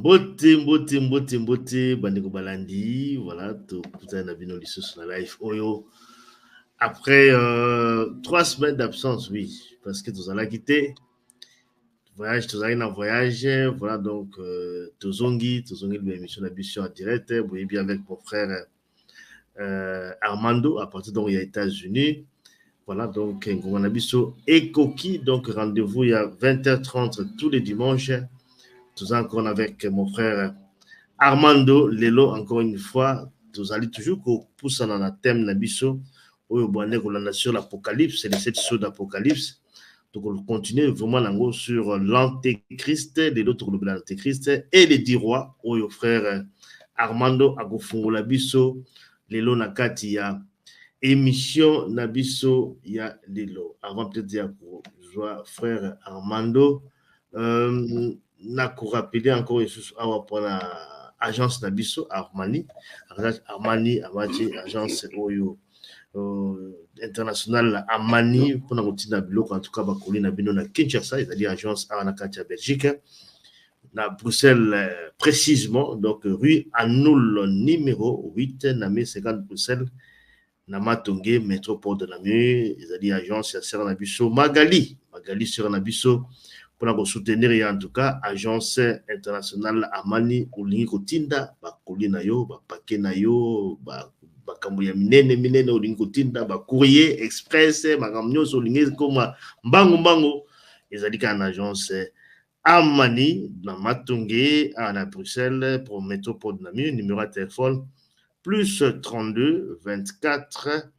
Mbote, Bandeko Balandi, voilà, tout na bino lisusu na live Oyo. Après 3 semaines d'absence, oui, parce que tous allons quitter. Voyage, tous allons en voyage, voilà, donc Tozongi, l'émission d'ambition en direct, vous voyez bien avec mon frère Armando, à partir d'où il y a États-Unis. Voilà, donc, Ngonabiso et Koki, donc rendez-vous il y a 20h30 tous les dimanches. Tous encore avec mon frère Armando Lelo, encore une fois. Tous allez toujours pousser dans le thème Nabiso, où on est sur l'Apocalypse, c'est les 7 sauts d'Apocalypse. Donc, on continue vraiment sur l'Antéchrist, les autres de l'Antéchrist et les 10 rois, où le frère Armando Agofungo Biso, Lelo Nakati, ya émission Nabiso, ya Lelo. Avant de dire pour frère Armando, na rappeler encore une chose pour l'agence Nabiso, Armani, agence Oyo. International Amani pour la routine en tout cas bakoli na bino na Kinshasa, c'est-à-dire agence Aranakatia Belgique na Bruxelles précisément, donc rue Anoul numéro 8 na 50 Bruxelles na Matongé métropole de Namur, c'est-à-dire agence sur Nabiso Magali sur Nabiso pour la soutenir en tout cas agence internationale Amani olingi kotinda bakoli na yo ba paquet na yo ba bakambo ya minene olingi kotinda ba courrier express makambo nyonso olingi koma mbango ezali ka na agence Amani na Matongé à Bruxelles pour métropole de Namur, numéro de téléphone plus 32 24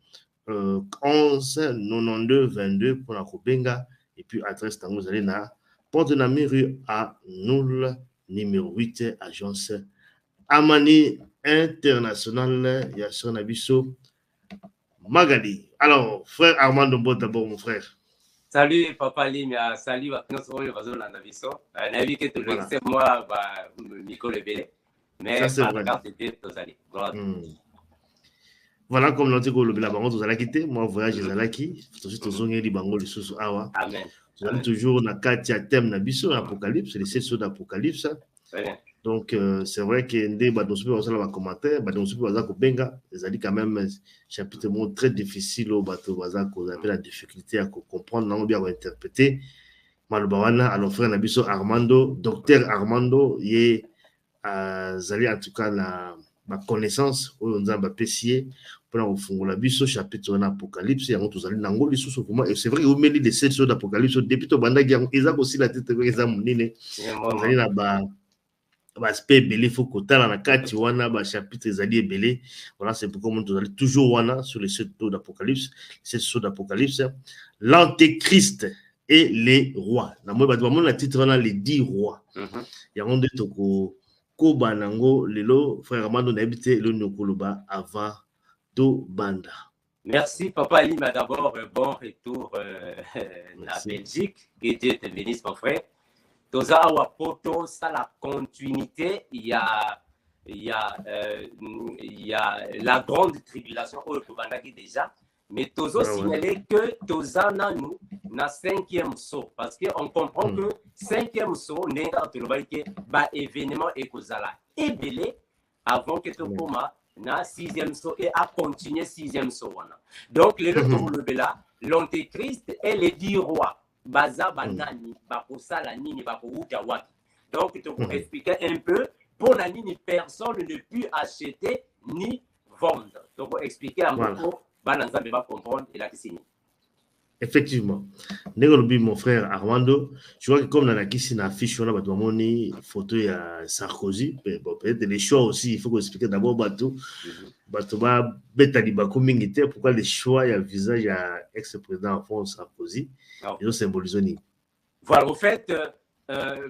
11 92 22 pour la Kobenga, et puis adresse tango vous allez na Porte de Namur rue à Noul numéro 8 agence Amani international, il y a son abisso Magali. Alors, frère Armando, bon d'abord, mon frère. Salut, Papa Limia, salut, moi, Nicole Bélé. Mais ça, c'est vrai. Voilà, comme l'on dit que le Bilabango, vous allez quitter. Moi, voyage, vous allez quitter. Ensuite, vous allez Libango, le sous Awa. Amen. Vous allez toujours dans le thème Nabiso, l'Apocalypse, c'est les 7 sauts d'Apocalypse. Donc, c'est vrai que des badonsupi va commenter, badonsupi va benga, ils quand même chapitre très difficile au bateau baza qu'on appelle la difficulté à comprendre, non bien à interpréter. Malbawana, alors frère Nabiso Armando, docteur Armando, il est zali en tout cas la connaissance où on a apprécié pour la refongo la biso chapitre d'Apocalypse et on tous allez nango les sous comment et c'est vrai au milieu des 7 sauts d'Apocalypse depuis to banda qui ils ont aussi la tête que ils ont monine on allez là bas aspect belé faut que dans la carte wana ba chapitre ezali belé, voilà c'est pourquoi on doit toujours wana sur les 7 sauts d'Apocalypse, l'Antéchrist et les rois. Na moi ba la titre wana les 10 rois. Ya onde toko ko banango lelo frère Armando na habité le nokoloba avant to banda. Merci Papa Lima, d'abord bon retour à Belgique, que Dieu te bénisse mon frère. Toza Awapoto, ça la continuité, il y a la grande tribulation au Tobandaki déjà, mais Tozo signalé que Toza n'a nous na 5e saut, parce qu'on comprend que 5e saut n'est pas un événement et Kozala est belé avant que Tokoma na 6e saut et a continué 6e saut. Donc le retour le bela, l'Antéchrist et les 10 rois. Baza banani bakosala nini bakouta wapi. Donc tu peux expliquer un peu pour la nini personne ne peut acheter ni vendre. Donc expliquer à mon bananza va comprendre et la kisini. Effectivement. Négolobi mon frère Armando, je vois que comme dans la kisine affiche on a battu photo à Sarkozy, bon peut-être les choix aussi, il faut qu'on explique d'abord bateau ba betali bako mingité pourquoi les choix il y a visage à ex-président François Sarkozy. Ils ont symbolisé ni. Voilà, au fait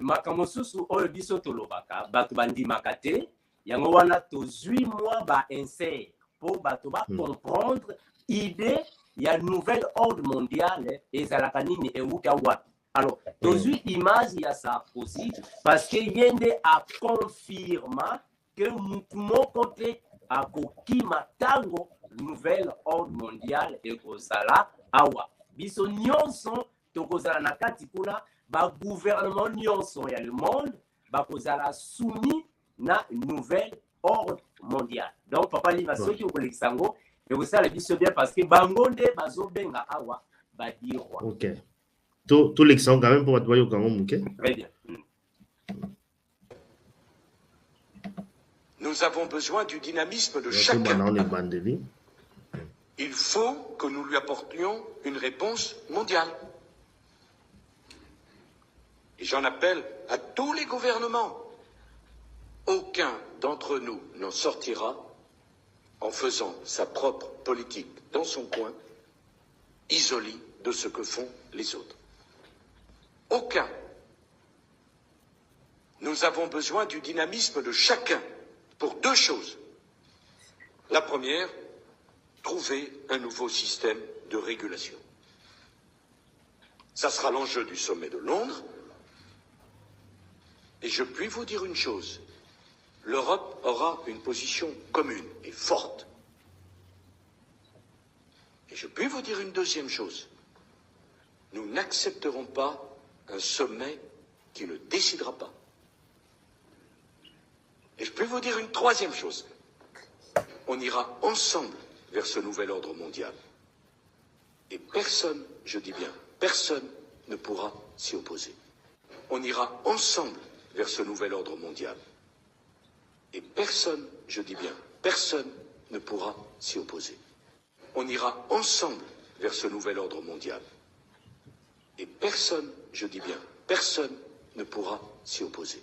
makamosusu oyo biso tolobaka bato bandi makate yango wana to 8 mois ba insert pour bato ba comprendre idée il y a une nouvelle ordre mondiale et ezalaka nini euta wapi. Alors tozwi image ya Sarkozy parce que yende a confirma que moko te akokima tango nouvelle ordre mondiale et kozala awa biso nyonso tokozala na kati kuna ba gouvernement nyonso ya le monde bakozala soumis na nouvel ordre mondial. Donc papa Lima soki okolekisa ngo ekosala biso bien parce que bango nde bazobenga awa badirwa. Ok. Tout l'exemple quand même pour toi yokango muke. Très bien. Nous avons besoin du dynamisme de chacun. Il faut que nous lui apportions une réponse mondiale. Et j'en appelle à tous les gouvernements. Aucun d'entre nous n'en sortira en faisant sa propre politique dans son coin, isolé de ce que font les autres. Aucun. Nous avons besoin du dynamisme de chacun pour deux choses. La première, trouver un nouveau système de régulation. Ça sera l'enjeu du sommet de Londres. Et je puis vous dire une chose, l'Europe aura une position commune et forte. Et je puis vous dire une deuxième chose, nous n'accepterons pas un sommet qui ne décidera pas. Et je peux vous dire une troisième chose. On ira ensemble vers ce nouvel ordre mondial. Et personne, je dis bien, personne ne pourra s'y opposer. On ira ensemble vers ce nouvel ordre mondial. Et personne, je dis bien, personne ne pourra s'y opposer. On ira ensemble vers ce nouvel ordre mondial. Et personne, je dis bien, personne ne pourra s'y opposer.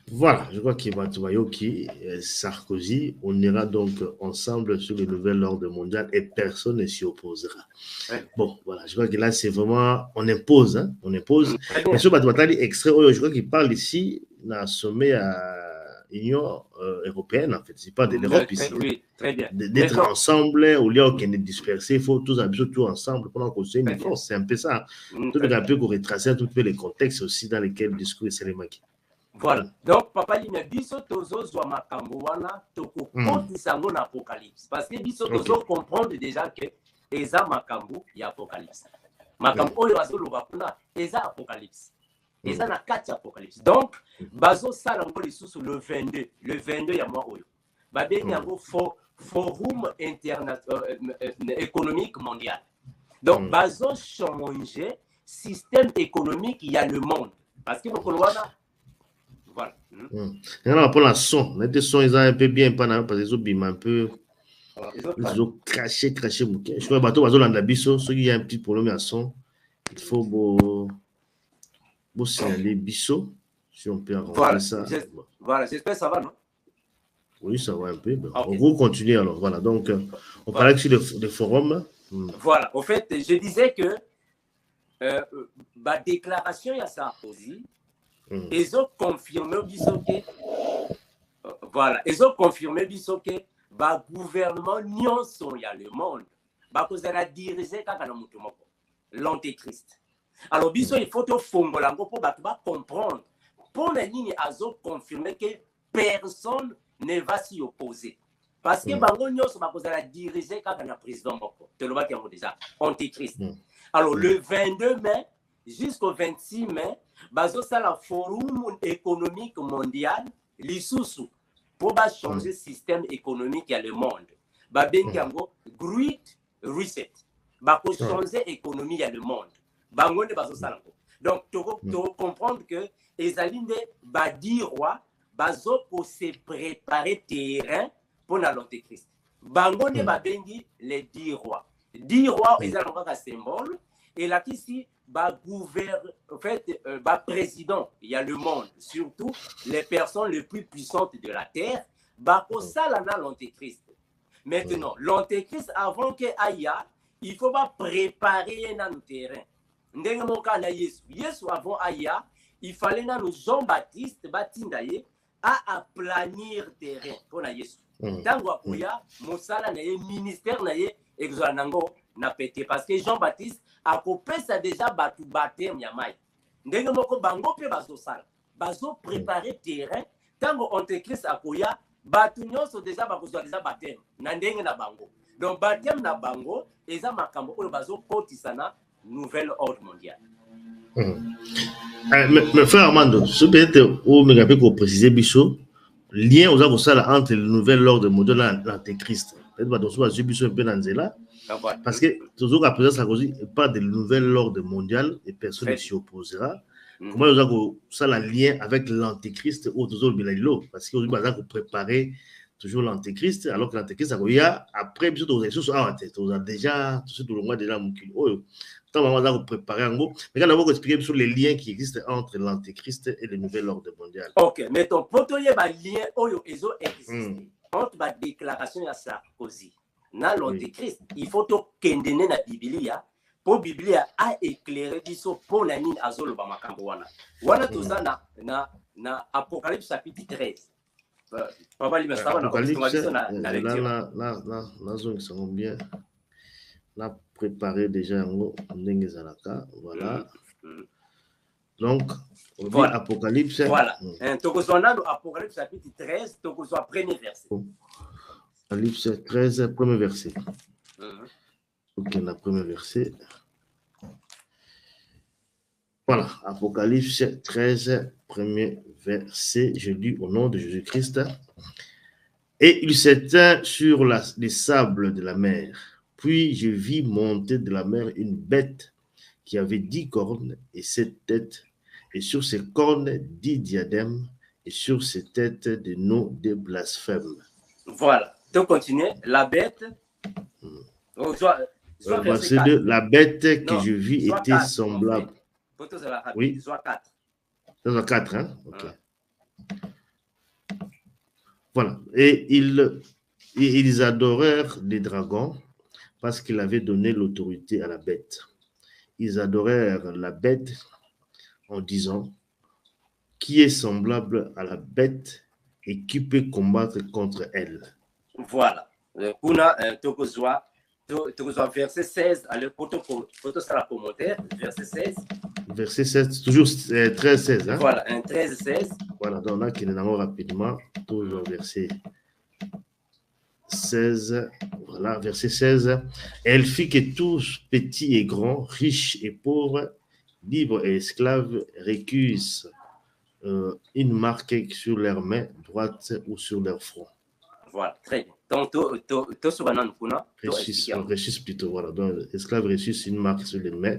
Voilà, je crois qu'il va Yoki, Sarkozy, on ira donc ensemble sur le nouvel ordre mondial et personne ne s'y opposera. Ouais. Bon, voilà, je crois que là, c'est vraiment, on impose, hein, on impose. Mais ce Batouatali extrait, je crois qu'il parle ici d'un sommet à l'Union européenne, en fait, c'est pas de l'Europe ici. Oui, très bien. D'être ensemble, au lieu qu'on est dispersé, il faut tous habiter tout ensemble pour construire une force, c'est un peu ça. Tout le un peu qu'on retrace un tout peu les contextes aussi dans lesquels le discours est marqué. Voilà. Donc, papa, il y a biso tozo zwa makambo wana toko kotisa ngo na apocalypse. Parce que biso tozo comprendre déjà que eza makambo ya apocalypse. Makambo oyo azoloba kuna eza apocalypse. Eza na kati apocalypse. Donc, bazo sala ngo lisusu le 22 ya mois oyo. Babengi yango forum économique mondial. Donc, bazo changer système économique ya le monde. Parce que beaucoup wana voilà. Pour la son, les sons ils ont un peu bien parce que les autres un peu ils ont craché je crois bateau bateau l'andabiso ceux qui a un petit problème à son il faut beau signaler biso si on peut arranger ça. Voilà, j'espère que ça va, non? Oui, ça va un peu. On va continuer alors. Voilà, donc on parlait sur le forum. Voilà, au fait, je disais que ma déclaration il y a Sarkozy. Ils ont confirmé bisoké. Voilà, ils ont confirmé bisoké. Le gouvernement nyonso ya le monde. Parce que la dirigé l'antéchrist. Alors biso il faut te fongola pour comprendre. Pour les lignes azo confirmer que personne ne va s'y opposer. Parce que bango nyonso la dirigé quand le président moko. Te le vois qui déjà antéchrist. Alors le 22 mai jusqu'au 26 mai, bazo sala forum économique mondial lisusu pour changer système économique à le monde. Ba bengi yango Great Reset. Ba ko changer économie à le monde. Bango ne bazo sala. Donc tu comprendre que ezalinde ba dirwa bazo ko se préparer terrain pour l'antéchrist. Bango ne ba bengi les dirwa. Dirwa ezalanga ka symbole et là ici en fait, président, il y a le monde, surtout les personnes les plus puissantes de la terre, ça là l'antéchrist. Maintenant, l'antéchrist, avant que Aya, il faut pas préparer dans le terrain. Yesu avant Aya, il fallait dans le Jean-Baptiste, Batindaye, à aplanir terrain pour Yesu. Tango apoya, Moussala naye ministère naye exoanango na pété parce que Jean-Baptiste a coupé ça déjà batu baptême yamai. Ndenge moko bango pe bazo sala. Bazo préparer terrain tango antéchrist akoya batu nyonso déjà bakozwa déjà baptême na ndenge na bango. Donc baptême na bango eza makambo oyo bazo kotisana nouvel ordre mondial. Mais frère Armando, ce peut-être où me rappelle qu'on précisait Bissot, lien aux accords entre le nouvel ordre mondial et l'antéchrist. Peut-être que dans ce Bissot un peu dans là, parce que toujours à présent Sarkozy parle de nouvel ordre mondial et personne ne s'y opposera. Comment nous avons ça le lien avec l'antéchrist ou toujours le Bilalilo, parce que aujourd'hui on préparer toujours l'antéchrist, alors que l'antéchrist il y a après Bissot aux élections on a déjà tout le mois déjà mon kilo. On va préparer en gros. Mais quand on va expliquer sur les liens qui existent entre l'antéchrist et le nouvel ordre mondial. Ok, mais ton poteau, il y a un lien qui existe entre la déclaration de Sarkozy et l'antéchrist. Il faut que dans la Bible, pour la Bible a éclairé pour la ligne azul bamakamboana. Wana tout ça na Apocalypse chapitre 13. Papa lui Apocalypse la zone qui sont bien. On a préparé déjà voilà. Donc, voilà. Apocalypse. Voilà. Apocalypse chapitre 13, premier verset. Apocalypse 13, premier verset. Ok, le premier verset. Voilà, Apocalypse 13, premier verset. Je lis au nom de Jésus-Christ. Et il s'éteint sur les sables de la mer. Puis je vis monter de la mer une bête qui avait 10 cornes et 7 têtes, et sur ses cornes 10 diadèmes, et sur ses têtes des noms de blasphèmes. Voilà. Donc, continuez. La bête. Verset 2. La bête que je vis était 4, semblable. Oui. Soit 4. Soit 4, hein? Ok. Voilà. Et ils adorèrent les dragons parce qu'il avait donné l'autorité à la bête. Ils adorèrent la bête en disant, qui est semblable à la bête et qui peut combattre contre elle. Voilà. On a verset 16, alors photo sera commentaire, verset 16. Verset 16, toujours 13-16. Hein? Voilà, un 13-16. Voilà, donc là, qui nous avons rapidement, toujours verset 16, voilà, verset 16. Elle fit que tous, petits et grands, riches et pauvres, libres et esclaves, récusent une marque sur leurs mains droites ou sur leur front. Voilà, très bien. Donc, récusent plutôt, voilà. Donc, esclaves récusent une marque sur les mains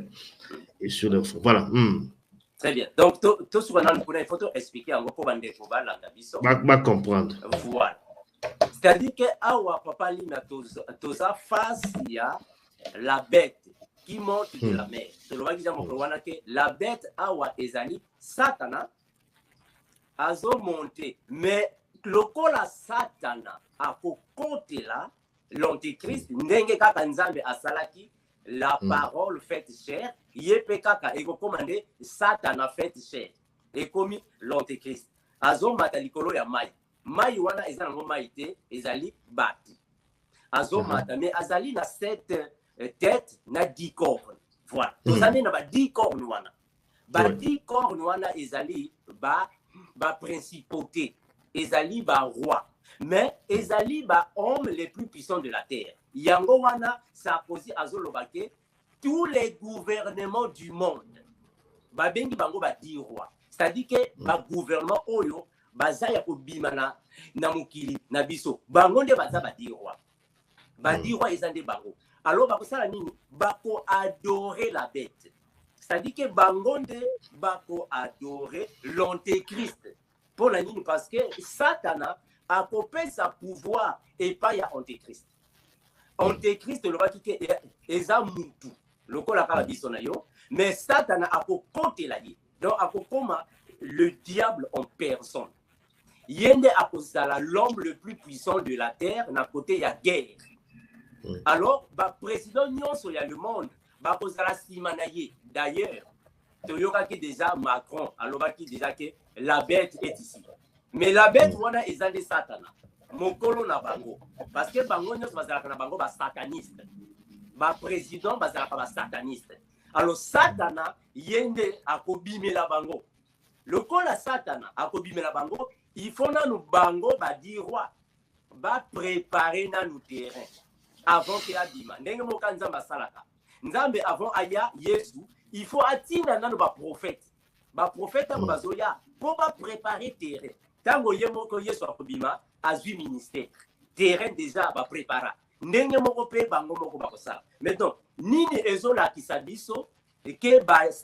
et sur leur front. Voilà. Très bien. Donc, il faut expliquer en gros va comprendre. Voilà. C'est-à-dire que Awa Papa Lina Toza face il y a la bête qui monte de la mer. La bête Awa Ezali Satana azo monté, mais le kola Satana a côté là l'antéchrist ndenge kaka nzambe asalaki la parole faite chair yepe kaka eko commandé Satana faite chair et commis l'antéchrist azo matalikolo ya mai. Mai wana ezali ngo mai te ezali bati azo mata mais azali na 7 têtes na 10 cornes. Voilà. Tozane na ba 10 cornes wana. Ba 10 cornes wana ezali ba principauté, ezali ba roi. Mais ezali ba hommes les plus puissants de la terre. Yango wana Sarkozy azolobake tous les gouvernements du monde. Ba bengi bango ba 10 rois. C'est-à-dire que ba gouvernement oyo bazaya ko bimana na mukili na biso. Bango nde baza ba 10 rois. Ba 10 rois ezande bango. Alors bako sala nini? Bako adorer la bête. C'est-à-dire que bangonde bako adorer l'antéchrist. Pour la ligne parce que Satana a coupé sa pouvoir et pas y a antéchrist. Antéchrist le va qui est eza mutu. Le ko la kala bisonayo, mais Satana a côté la vie. Donc a koma le diable en personne. Yende a posala l'homme le plus puissant de la terre na côté ya guerre. Alors ba président nyonso ya le monde ba posala simanaye. D'ailleurs, Toyoka déjà Macron, alors qui déjà que la bête est ici. Mais la bête, wana est de Satana. Mon colo na bango. Parce que bango nyos bazalaka na bango ba sataniste. Ba président bazalaka ba sataniste. Alors Satana yende akobime la bango. Le col à Satana akobime la bango, il faut na nous bango ba di roi. Ba préparer na nous terrain avant que abima. Ndenge mo kanza salaka. Nzambe avant aya Yesu il faut atteindre dans le prophète. Le prophète, pour préparer terrain. Tant que vous avez un bima, à un ministère, terrain déjà va préparer. Maintenant, nini ezola qui s'abisso et que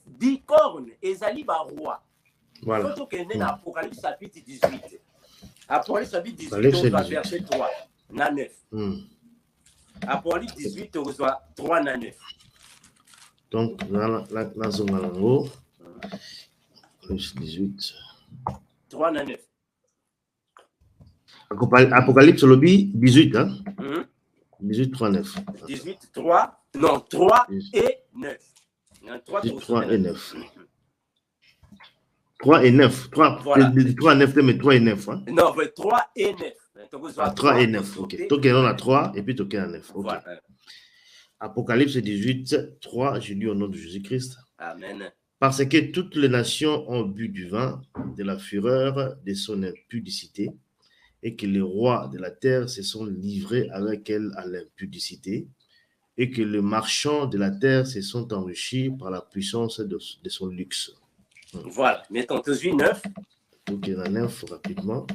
di cornes ezali ba roi. Voilà. Quand on est dans Apocalypse chapitre 18. Apocalypse chapitre 18, verset 3 à 9. Apocalypse 18, 3 à 9. Donc, la zone en haut. Apocalypse 18. 3 à 9. Apocalypse lobby 18, hein? 18, 3, 9. 18, 3, non, 3 et 9. 3 et 9. 3 et 9. 3, voilà. 3 et 9, mais 3 et 9. Hein? Non, 3 et 9. 3 et 9, ok. Donc, on a 3 et puis on a 9. Okay. Voilà. Apocalypse 18, 3, je lis au nom de Jésus-Christ. Amen. Parce que toutes les nations ont bu du vin de la fureur de son impudicité, et que les rois de la terre se sont livrés avec elle à l'impudicité, et que les marchands de la terre se sont enrichis par la puissance de son luxe. Voilà, mettons 18, 9. Donc, il y en a 9 rapidement.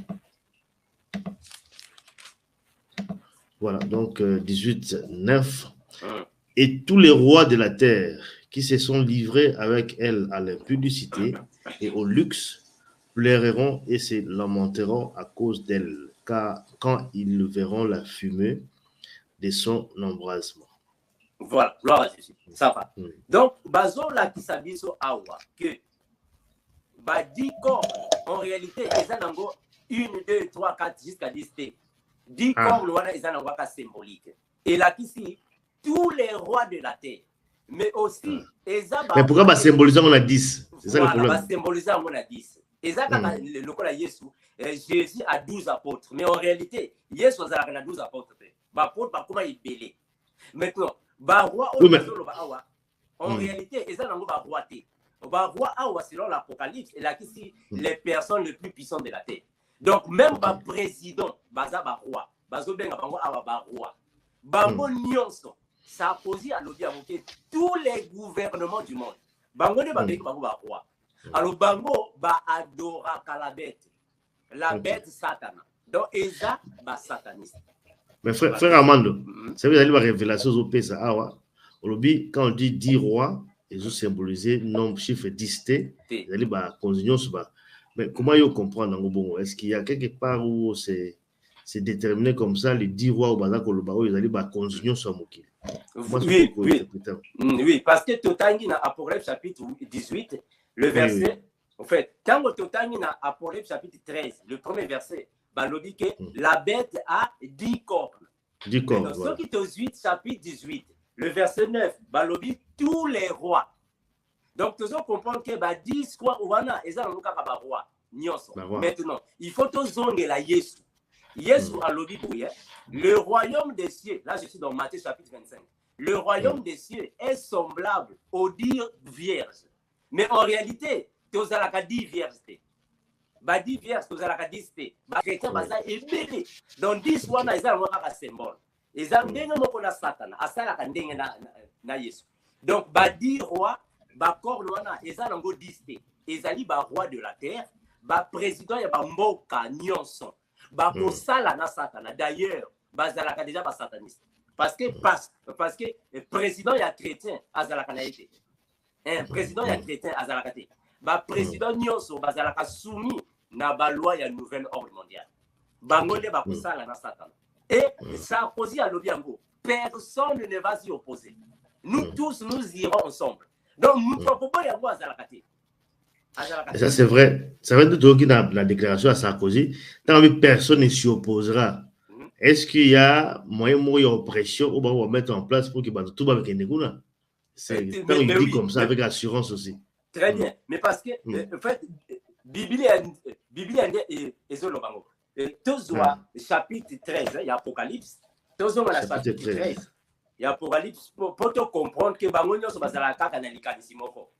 Voilà, donc 18, 9. Et tous les rois de la terre qui se sont livrés avec elle à l'impudicité et au luxe pleureront et se lamenteront à cause d'elle, car quand ils verront la fumée de son embrasement. Voilà, gloire à Jésus. Ça va. Donc, bazo la qui s'habille sur Awa, que bah, 10 corps, en réalité, ils ont 1, 2, 3, 4, jusqu'à 10 T. 10 corps, ils ont un symbolique. Et là, ici, tous les rois de la terre, mais aussi, mais pourquoi bah, symboliser on a 10? C'est ça le problème. Bah, symboliser on a 10. Et ça, quand le cas Jésus a 12 apôtres. Mais en réalité, Jésus a 12 apôtres. Bah, comment il belé. Maintenant, bah, roi, en réalité, ils ont un roi. Roi, selon l'Apocalypse, et là, ici, les personnes les plus puissantes de la terre. Donc, même le président, baza ba roi, bazo benga bango awa ba roi. Bango nyonso, ça a posé à l'objet tous les gouvernements du monde. Bango ne ba benga bango ba roi. Alors, bango ba adora la bête. La bête satana. Donc, eza ba sataniste. Mais frère Armando, ça veut dire la révélation au Pesa awa. Aujourd'hui, quand on dit 10 rois, ils ont symbolisé nombre chiffre 10 T, ils ont ba consignation ba. Mais comment ils comprennent dans le bon? Est-ce qu'il y a quelque part où c'est déterminé comme ça, les 10 rois au Bazar Kolobao, ils allaient consigner sur Moki? Oui, parce que Totangi dans Apocalypse chapitre 18, le verset, en fait, quand Totangi dans Apocalypse chapitre 13, le premier verset, bah, dit que la bête a 10 cornes. 10 cornes. Dans ce qui est 8, chapitre 18, le verset 9, bah, dit tous les rois. Donc, tu dois comprendre que 10 quoi ou wana et ça on ka ba roi nyonso. Maintenant, il faut to zonge la Yesu. Yesu a lobby pour le royaume des cieux. Là, je suis dans Matthieu chapitre 25. Le royaume des cieux est semblable au dire vierge. Mais en réalité, tu as 10 vierges. 10 vierges, tu as 10 té. Chrétien baza ebele. Donc 10 wana ils ont un symbole. Ils ont ndenge moko na Satan, asala ka ndenge na Yesu. Donc 10 rois Bakor Luana, Ezanango Diste, Ezali ba roi de la terre, ba président ya ba mboka nyonso, ba kosala na satana. D'ailleurs, bazalaka déjà ba sataniste. Parce que le président ya chrétien azalaka na été. Un président ya chrétien azalaka te. Ba président nyonso bazalaka soumis na ba loi ya nouvelle ordre mondial. Bangole ba kosala na satana. Et ça pose à l'obiango. Personne ne va s'y opposer. Nous tous nous irons ensemble. Donc, nous ne pouvons pas y avoir à Zalakati. Et ça, c'est vrai. Ça veut dire que dans la déclaration à Sarkozy, tant que personne ne s'y opposera, est-ce qu'il y a moyen d'oppression ou on va mettre en place pour que tout va avec un égout? C'est il dit comme ça, avec assurance aussi. Très bien. Mais parce que, en fait, Bible est Zolobango. Tozoa, chapitre 13, il y a Apocalypse. Tozoa, la chapitre 13. Il y a Apocalypse pour te comprendre que Bangonio se basera à Kanalikanimoko.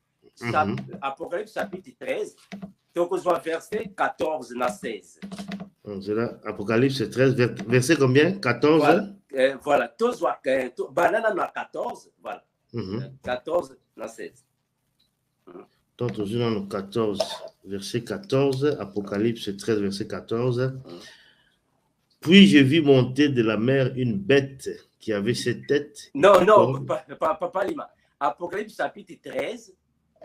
Apocalypse chapitre 13, donc verset 14 à 16. C'est là, Apocalypse 13, verset combien? 14? Voilà, banana à 14, voilà. 14 à 16. Donc, dans 14, verset 14, Apocalypse 13, verset 14. Puis je vis monter de la mer une bête qui avait 7 têtes. Non, pas Lima. Apocalypse chapitre 13.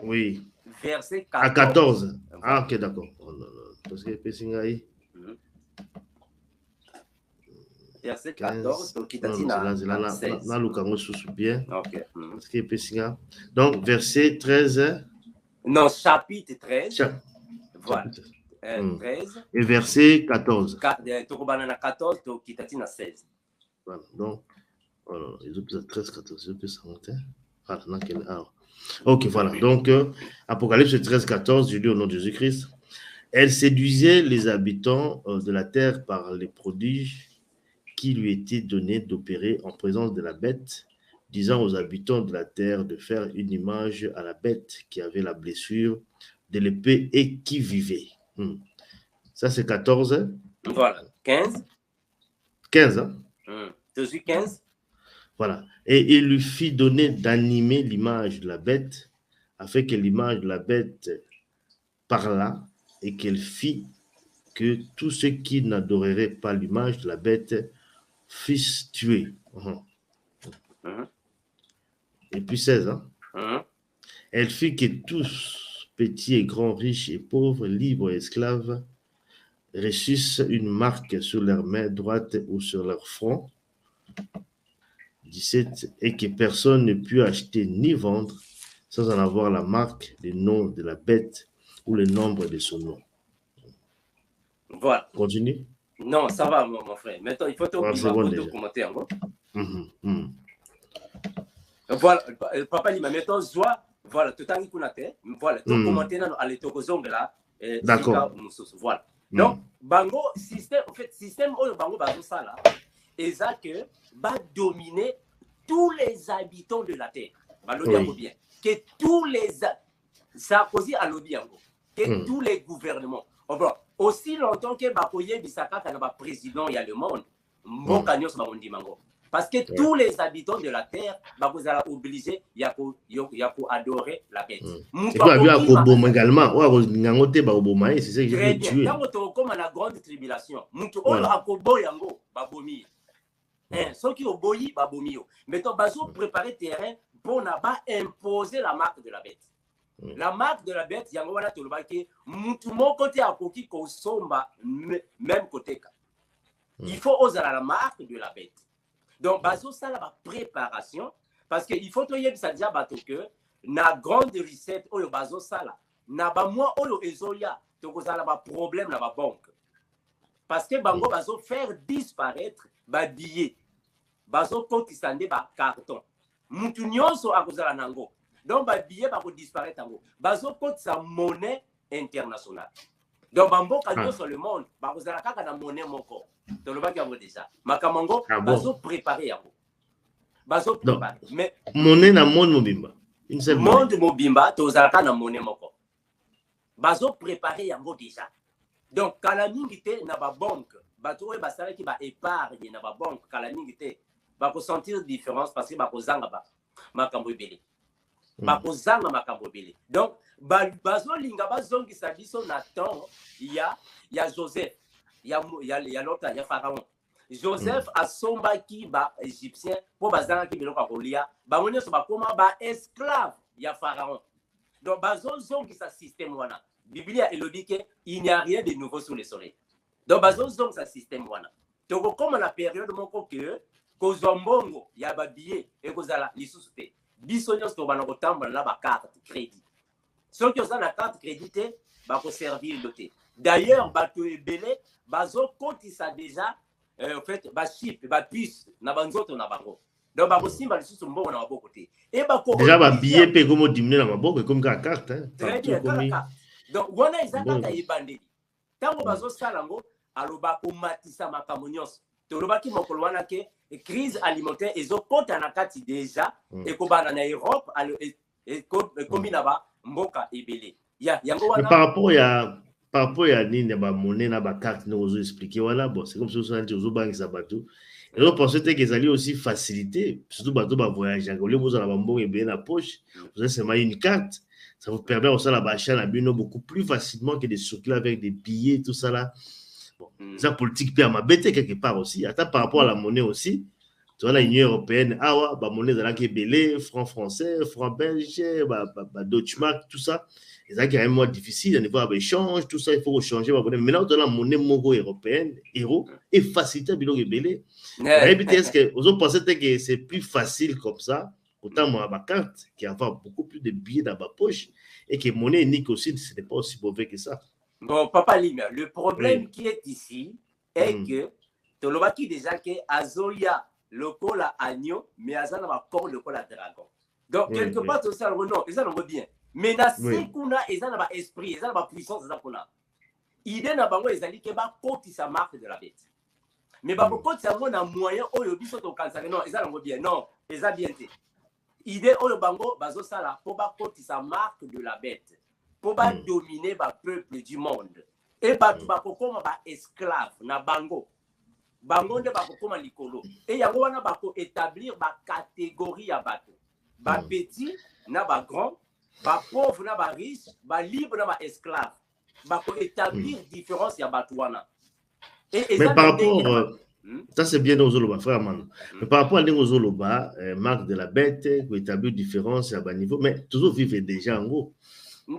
Oui. Verset 14. À 14. Ah, ok, d'accord. Oh, non. Parce que verset 14. Donc, donc, verset 13. Non, chapitre 13. Voilà. 13. Et verset 14. 14, donc, 16. Voilà, donc, alors, les autres 13, 14, les autres 51. Ok, voilà. Donc, Apocalypse 13, 14, je lis au nom de Jésus-Christ. Elle séduisait les habitants de la terre par les prodiges qui lui étaient donnés d'opérer en présence de la bête, disant aux habitants de la terre de faire une image à la bête qui avait la blessure de l'épée et qui vivait. Ça, c'est 14. Voilà. 15. 15, hein? 15. Voilà. Et il lui fit donner d'animer l'image de la bête, afin que l'image de la bête parlât et qu'elle fit que tous ceux qui n'adoreraient pas l'image de la bête fissent tuer. Et puis 16, hein? Elle fit que tous, petits et grands, riches et pauvres, libres et esclaves, reçussent une marque sur leur main droite ou sur leur front. 17, et que personne ne put acheter ni vendre sans en avoir la marque, le nom de la bête ou le nombre de son nom. Voilà. Continue. Non, ça va, mon frère. Maintenant, il faut te commenter encore. Voilà, papa, il m'a maintenant, voilà, tout à l'heure, voilà, tout commenter dans les tokozongs là. D'accord. Voilà. Donc, bango, système, en fait, système, bango, ça là, et ça que va dominer tous les habitants de la terre. Bien. Que tous les, ça cause à l'objet, que tous les gouvernements. Aussi longtemps que Bakoye Bisaka n'a pas président, il y a le monde. Parce que tous les habitants de la terre, vous allez obligés à adorer la bête. Et puis, il y a également. C'est ça que je veux tuer. Comme la grande tribulation. Ceux qui ont boyi, babomio. Mettons, bazo préparer terrain pour ne pas imposer la marque de la bête. La marque de la bête, il y a un tolobaki, mon côté à Koki, Kosomba, même côté. Il faut oser la marque de la bête. Donc, bazo, ça, la préparation, parce qu'il faut que ça déjà que na grande recette, oyo bazo, ça, là, na ba moi, oyo ezoya, donc, ça, la problème, la banque. Parce que bango, bazo, faire disparaître, ba billet. Bazo, quand il s'en est, ba carton. Moutou nyonso a kozala nango. Donc, ba billet va disparaître en gros. Bazo compte sa monnaie internationale. Donc, bambo kanyo sur le monde, ba kozala kaka na monnaie moko. Donc, le baki yango déjà. Makamango, bazo préparer yango. Bazo préparer. Mais monnaie na monde mobimba. Monde mobimba, tozala ka na monnaie moko. Bazo préparer yango déjà. Donc, kala mingi te na ba banque, bato e basala ki ba épargne na ba banque, kala mingi te ba ko sentir différence parce que ba ko zanga ba makambo ebele. Bakozanga makambo bele. Donc, bazo linga bazongisa biso na temps, il y a Joseph, il y a l'autre, il y a Pharaon. Joseph a somba qui ba égyptien pour bazanga qui biloko kolia, ba mone so ba koma ba esclave, il y a Pharaon. Donc bazo zongisa système wana. Biblia elobi que il n'y a rien de nouveau sous le soleil. Donc bazo zongisa système wana. Donc comme la période moko que kozombongo ya ba billet et kozala lisusu te. Bisonyos to bana kotambola na ba carte crédit. Ceux qui ont la carte crédit ba ko servir doté. D'ailleurs bato ebele bazo kotisa déjà en fait ba chip ba puce na banzoto na bango. Donc ba ko simba lisusu mbongo na maboko te. Et ba ko déjà ba billet pe comme diminuer na maboko comme ka carte hein. Très bien, donc wana ezaka ka ebandeli. Tango bazo salango aloba ko matisa makambo nyonso. Tolobaki mokolo wana ke crise alimentaire ezokota na kati déjà ekobana na Europe et combina ba mboka ebele ya yango wana par rapport ya nini ba monnaie na ba carte nous expliquer voilà bon c'est comme si on dit aux banques ça bateau Et donc, pensez qu'ils allaient aussi faciliter, surtout bateau va voyager. Au lieu vous avez un bon et bien la poche, vous avez seulement une carte. Ça vous permet aussi la bâcher à Bino beaucoup plus facilement que de circuler avec des billets, tout ça là. Bon, ça politique peut m'abaisser quelque part aussi. Attends, par rapport à la monnaie aussi, tu vois, l'Union européenne, ah ouais, bah, monnaie de la qui est belé, franc français, franc belge, Deutsche Mark, tout ça. C'est ça qui est quand même moins difficile, au niveau de l'échange, tout ça, il faut changer. Maintenant, tu as la monnaie mongo européenne, euro, et facilité à bilog et belé. Est-ce que vous avez pensé que c'est plus facile comme ça, autant moi, ma carte, qui a beaucoup plus de billets dans ma poche, et que monnaie unique aussi, ce n'est pas aussi mauvais que ça. Bon, Papa Lima, le problème qui est ici est que tu l'as dit déjà que Azoya, le col à agneau, mais Azana va encore le col à dragon. Donc, quelque part, tu sais, non, ils en ont bien. Mais dans ce qu'on a, ils en ont esprit, ils en ont puissance, ils en ont. L'idée n'a pas ils ont dit que va côté sa marque de la bête. Mais par contre, ça va un moyen, oh, le biso au cancer, non, ils en ont bien, non, ils ont bien été. L'idée, oh, le bango, bazo sala, pour pas côté sa marque de la bête. Pour pas dominer le peuple du monde. Et pas tu vas comme esclave na bango. Bango ne va comme likolo. Et ya wana ba ko établir ba catégorie ya bato. Ba petit na ba grand, ba pauvre na ba riche, ba libre na ba esclave. Ba ko établir différence ya bato wana. Mais par rapport ça c'est bien dans Zoloba frère man. Mais par rapport à Zoloba, marque de la bête, ko établir différence à bas niveau, mais toujours vivre déjà en gros.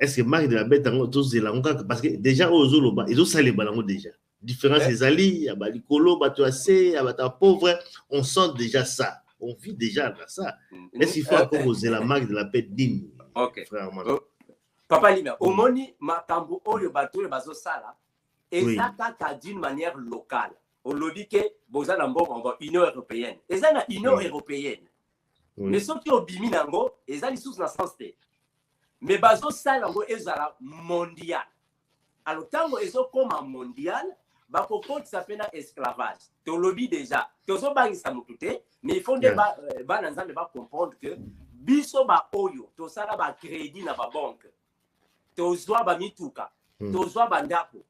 Est-ce que marque de la bête tous les langues parce que déjà aux Zoloba ils ont salé balango déjà différence des alliés à balikolo bato assez à bata pauvre on sent déjà ça on vit déjà dans ça est-ce qu'il faut encore oser la marque de la bête digne frère Papa Lima au moni makambo oyo bato yo bazo sala et ça d'une manière locale on le dit que bozana mbongo Union européenne et ça na Union européenne mais ceux qui ont bimi nango et ça les sous na sens té. Mais bazo salango ezala mondial. Alors tango ezo comme mondial, bako compte ça pena esclavage. Tu le dis déjà. Tu zo bangi sa mutute, mais il faut de ba nanzambe ba comprendre que biso ba oyo, to sala ba crédit na ba banque. To zwa ba mituka, to zwa ba ndako.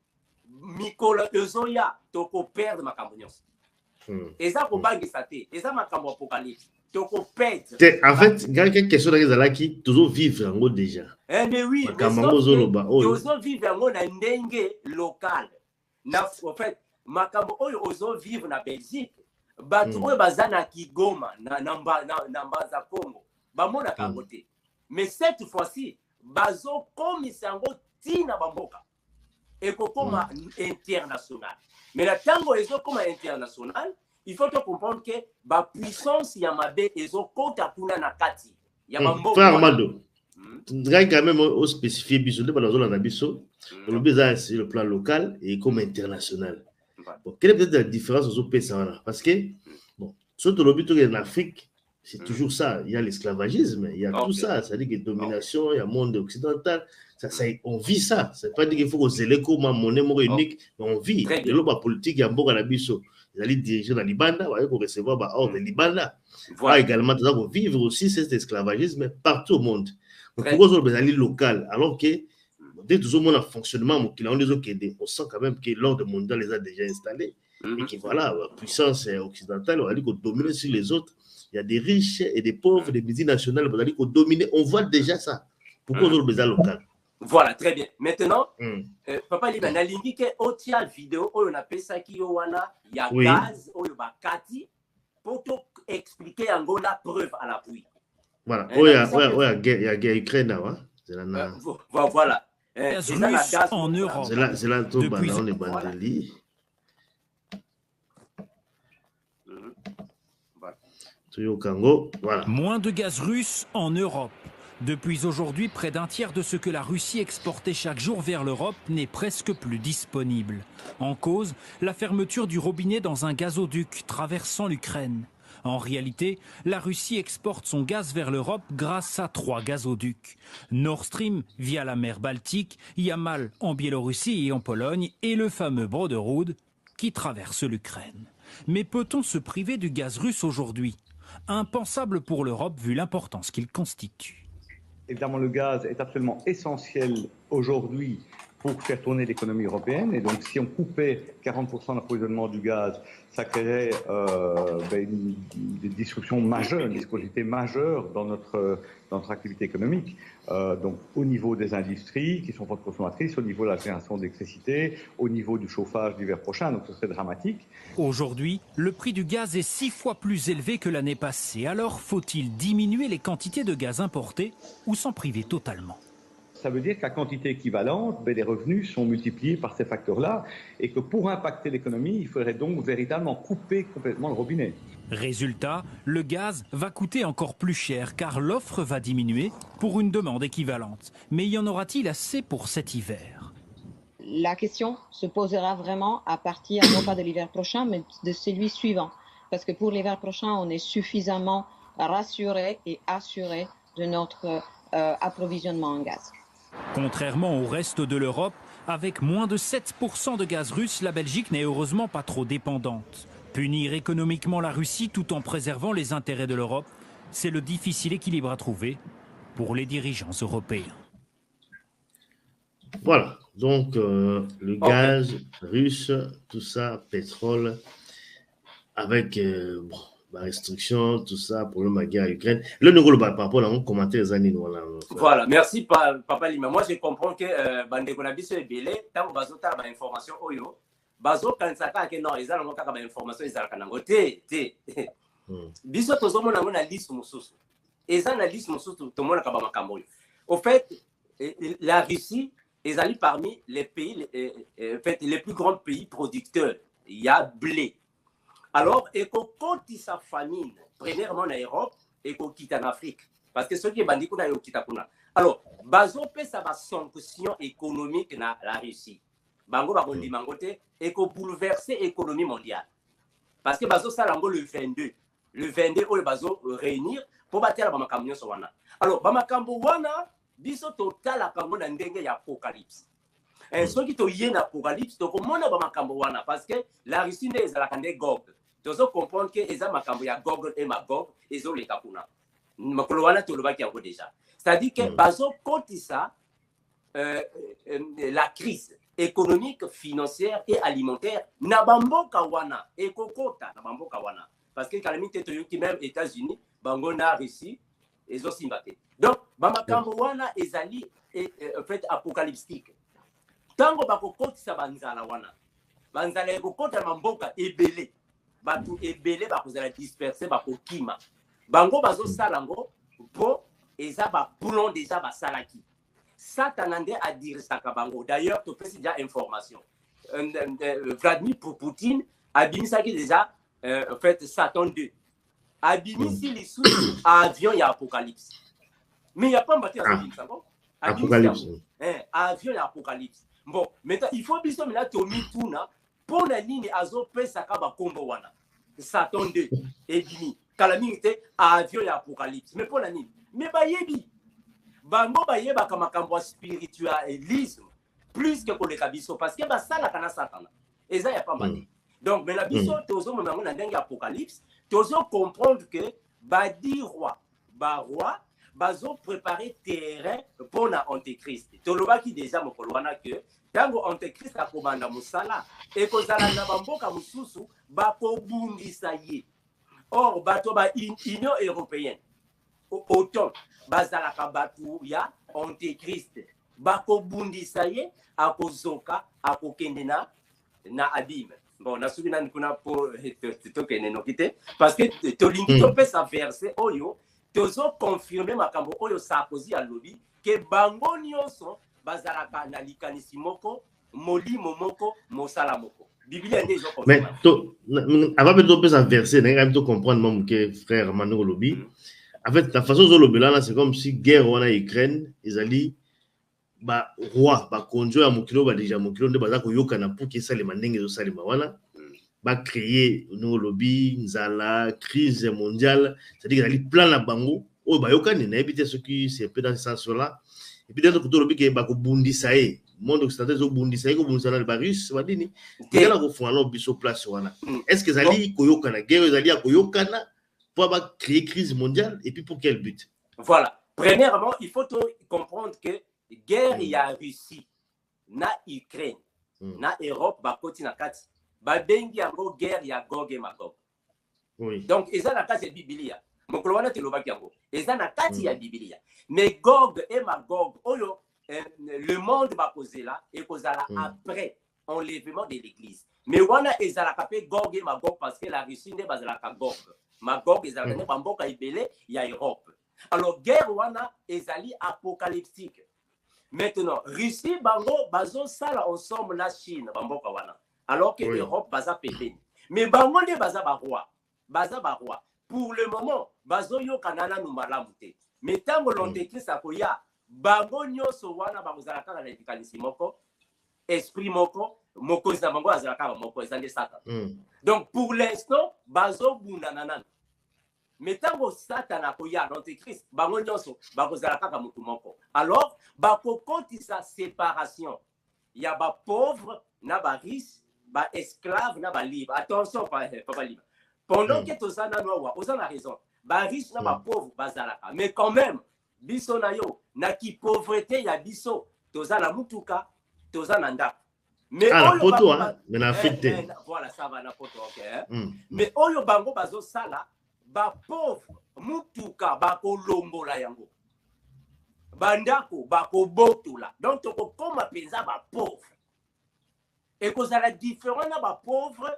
Mikolo ezoya to ko perdre makambo nyonso. Eza ko bangi sa te, eza makambo apocalypse. En fait, il y a quelque chose qui toujours vivre en haut déjà. Mais oui, toujours vivre en haut dans une locale. En fait, makambo oyo ozo vivre na Belgique, batu oyo bazana Kigoma na Mbaza Congo, bamona kabote. Mais cette fois-ci, bazo komisango tina bamboka. Et comme international. Mais la tango ezo comme international. Il faut comprendre que la puissance Yamabe est au compte à Kuna Nakati. Frère Armando, tu dois quand même spécifier Bissot, dans la zone d'Abisso, le besoin c'est le plan local et comme international. Bon, quelle est peut-être la différence aux pays là? Parce que, bon, surtout le but en Afrique, c'est toujours ça. Il y a l'esclavagisme, il y a tout ça. C'est-à-dire que domination, il y a le monde occidental. Ça, on vit ça. C'est pas dire qu'il faut que les comme monnaie unique, mais on vit. Et là, politique, il y a un bon à Abisso. Ils allaient diriger dans Libanda, pour recevoir hors de Libanda. Voilà. Également, pour vivre aussi cet esclavagisme partout au monde. Donc, pourquoi on est local alors que dès tout le monde a fonctionnement, on sent quand même que l'ordre mondial les a déjà installés et que voilà, la puissance occidentale, on a dit qu'on domine sur les autres. Il y a des riches et des pauvres, des multinationales, on a dit qu'on domine. On voit déjà ça. Pourquoi on est besoin local? Voilà, très bien. Maintenant, Papa Liban, on a indiqué autre vidéo, on a fait ça qui il y a gaz, on a kati, pour expliquer en gros la preuve à l'appui. Voilà, il y a guerre Ukraine, voilà. Gaz en Europe. C'est là tout on est bandeli. Au Congo, voilà. Moins de gaz russe en Europe. Depuis aujourd'hui, près d'un tiers de ce que la Russie exportait chaque jour vers l'Europe n'est presque plus disponible. En cause, la fermeture du robinet dans un gazoduc traversant l'Ukraine. En réalité, la Russie exporte son gaz vers l'Europe grâce à 3 gazoducs. Nord Stream via la mer Baltique, Yamal en Biélorussie et en Pologne et le fameux Broderud qui traverse l'Ukraine. Mais peut-on se priver du gaz russe aujourd'hui? Impensable pour l'Europe vu l'importance qu'il constitue. Évidemment, le gaz est absolument essentiel aujourd'hui pour faire tourner l'économie européenne. Et donc, si on coupait 40% de l'approvisionnement du gaz, ça créerait des disruptions majeures, une viscosité majeure dans notre activité économique. Donc, au niveau des industries qui sont fortes consommatrices, au niveau de la génération d'électricité, au niveau du chauffage l'hiver prochain, donc ce serait dramatique. Aujourd'hui, le prix du gaz est 6 fois plus élevé que l'année passée. Alors, faut-il diminuer les quantités de gaz importés ou s'en priver totalement? Ça veut dire qu'à quantité équivalente, les revenus sont multipliés par ces facteurs-là et que pour impacter l'économie, il faudrait donc véritablement couper complètement le robinet. Résultat, le gaz va coûter encore plus cher car l'offre va diminuer pour une demande équivalente. Mais y en aura-t-il assez pour cet hiver? La question se posera vraiment à partir non pas de l'hiver prochain, mais de celui suivant. Parce que pour l'hiver prochain, on est suffisamment rassuré et assuré de notre approvisionnement en gaz. Contrairement au reste de l'Europe, avec moins de 7% de gaz russe, la Belgique n'est heureusement pas trop dépendante. Punir économiquement la Russie tout en préservant les intérêts de l'Europe, c'est le difficile équilibre à trouver pour les dirigeants européens. Voilà, donc le gaz russe, tout ça, pétrole, avec la restriction, tout ça, problème à la guerre à Ukraine. Le nouveau par rapport à un commentaire des années. Voilà, merci Papa Lima. Moi, je comprends que Bandeko Nabiso est belé, tant que vous avez information, oyo, bazo quand ça ka que non, ils ont pas information, ils ont kanango té. Biso to zomo na mona liste mususu. Ils ont la liste mususu to mona ka ba makambo. Au fait, la Russie ils allaient parmi les pays, les plus grands pays producteurs. Il y a blé. Alors, et quand il sa famine, premièrement en Europe, et qu'on quitte en Afrique. Parce que ceux qui bandit qu'on a eu quitte kuna. Alors, bazo pe ça va sanction économique na la Russie. Bango ba bondi mangote et qu'on bouleverser l'économie mondiale. Parce que bazo ça lango le 22. Le 22 où bazo réunir pour battre la bamakamyo so wana. Alors, bamakambo wana biso total la kambo na ndenge ya apocalypse. Et ceux qui to yena apocalypse to komona bamakambo wana parce que la Russie ne ezala kande Gog. Tu dois comprendre que les Makambo ya Gog et Magog, ils ont les Kapuna. Makolowana tolobaki yango déjà. C'est-à-dire que bazo koti ça la crise économique, financière et alimentaire na bamboka wana et kokota na bamboka wana parce que calamité qui même États-Unis, bango na Russie, ils ont simbaté. Donc bamakambo wana ezali en fait apocalyptique. Tango bakokoti sa banzala wana. Banzala ekokota mamboka ebele. Batu ebele bakozala disperser bakokima. Bango bazo salango po eza ba boulon déjà ba salaki. Satanande a dire ça kabango. D'ailleurs, tu peux déjà information. Vladimir Poutine a bimisaki déjà en fait Satan 2. A bimisi les sous avion ya apocalypse. Mais il y a pas mbattu à ça bon. Apocalypse. Avion ya apocalypse. Bon, maintenant il faut biso mena to mituna pour la ligne azo pesa ka ba kombo wana. Satan 2 et bimi. Calamité avion ya apocalypse. Mais pour la ligne. Mais ba yebi. Bango ba yeba kama kambo spiritualisme plus que pour les kabiso parce que ba sala kana satana. Eza ya pas mal. Donc mais la biso tozo mona na ndenge apocalypse, tozo comprendre que ba di roi, bazo préparer terrain pour la antéchrist. Toloba qui déjà mo kolwana que tango antéchrist a komanda musala et kozala na bamboka mususu ba ko bundisa ye. Or bato ba Union européenne autant bazala kabatu ya antéchrist ba ko bundisa ye akozoka akokendena na abîme. Bon, na soubi nan kuna po to kene no kite parce que to lingi to pesa verset oyo tozo confirmer makambo oyo Sarkozy a lobby que bango nyonso bazalaka na likanisi moko molimo moko mosala moko. Biblia nde zo mais avant de pesa verset na ngam to comprendre même que frère Manu lobby en fait la façon dont lobby là c'est comme si guerre en Ukraine ezali ba roi ba konjo ya mokilo ba déjà mokilo nde baza koyokana pour que ça les mandenge zo salima wana ba créer no lobby nzala crise mondiale c'est-à-dire ali plan la bango o ba yokani na éviter ce qui c'est peu dans ce sens là et puis d'autres côté lobby ke ba ko bundisa e monde occidental zo bundisa e ko bundisa na ba russe ba dini ngala ko fona lobby so place wana est-ce que zali koyokana guerre zali ya koyokana pour ba créer crise mondiale et puis pour quel but? Voilà, premièrement il faut comprendre que guerre il y a Russie na Ukraine na Europe bakoti na kati babengi yango guerre ya Gog et Magog. Oui. Donc eza na kati ya Biblia. Mokolo wana telobaki yango. Eza na kati ya Biblia. Mais Gog et Magog oyo le monde bakozela et kozala après enlèvement de l'église. Mais wana ezalaka pe Gog et Magog parce que la Russie ne bazalaka Gog. Magog ezalaka ne bamboka ibele ya Europe. Alors guerre wana ezali apocalyptique. Maintenant Russie bango bazo sala ensemble na Chine bamboka wana. Alors que Europe baza pepeni. Mais bango ne baza ba roi. Baza ba roi. Pour le moment bazo yo kanana nu malamu te. Mais tango l'antéchrist akoya bango nyonso wana bakozalaka na likanisi moko. Esprit moko mokozi na bango azalaka moko ezande Satan. Donc pour l'instant bazo bunda nanana. Mais tango Satan akoya l'antéchrist bango nyonso bakozalaka ka mutu moko. Alors bako kontisa séparation. Il y a ba pauvre na ba riche, ba esclave na ba libre. Attention pas libre. Pendant que tozana noa ozana raison. Ba riche na ba pauvre bazalaka. Mais quand même biso na yo na ki pauvreté ya biso tozana mutuka tozana ndako. Mais la poto mais na fête. Voilà ça va na poto OK. Mais oyo bango bazo sala ba pauvre mutuka ba kolongola yango. Bandako ba ko botola. Donc toko koma penza ba pauvre. Et cause à la différence na ba pauvre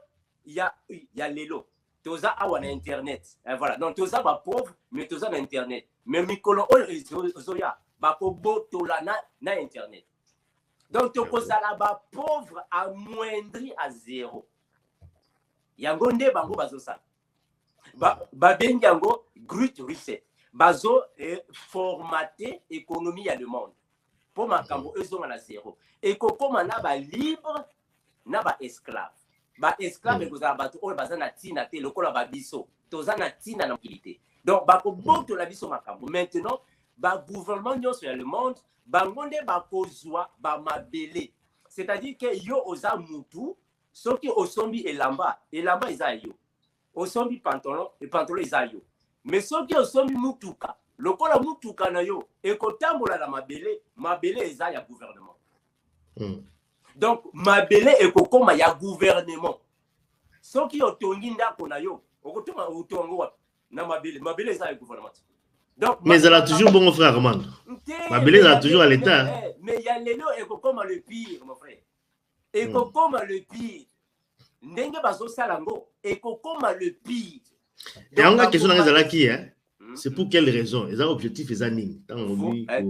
il y a lelo. Toza awa na internet. Voilà. Donc toza ba pauvre mais toza na internet. Mais mikolo zoya ba ko botola na internet. Donc toko sala ba pauvre amoindri à zéro. Yango nde bango bazo sa. Ba bengi yango Great Reset. Bazo formater économie à le monde. Pour makambo ezonga na zéro. Et kokoma na ba libre na ba esclave. Ba esclave ekozala bato oyo baza na tina te lokola ba biso. Toza na tina na mokilité. Donc bako boto la biso makambo. Maintenant ba gouvernement nyonso ya le monde bango nde bakozwa ba mabele. C'est-à-dire que yo oza mutu soki osombi elamba eza yo. Osombi pantalon et pantalon eza yo. Mais soki osombi mutuka lokola mutuka na yo ekotambola na mabele eza ya gouvernement. Donc mabele ekokoma ya gouvernement. Soki otongi ndako na yo okotoma utongo wapi na mabele eza ya gouvernement. Donc mais elle a toujours bon frère Armand. Mabele elle a toujours à l'état. Mais il y a lelo ekokoma le pire mon frère. Ekokoma le pire. Ndenge bazo salango ekokoma le pire. Et on a question dans les alaki hein. C'est pour quelle raison? Les objectifs les animes.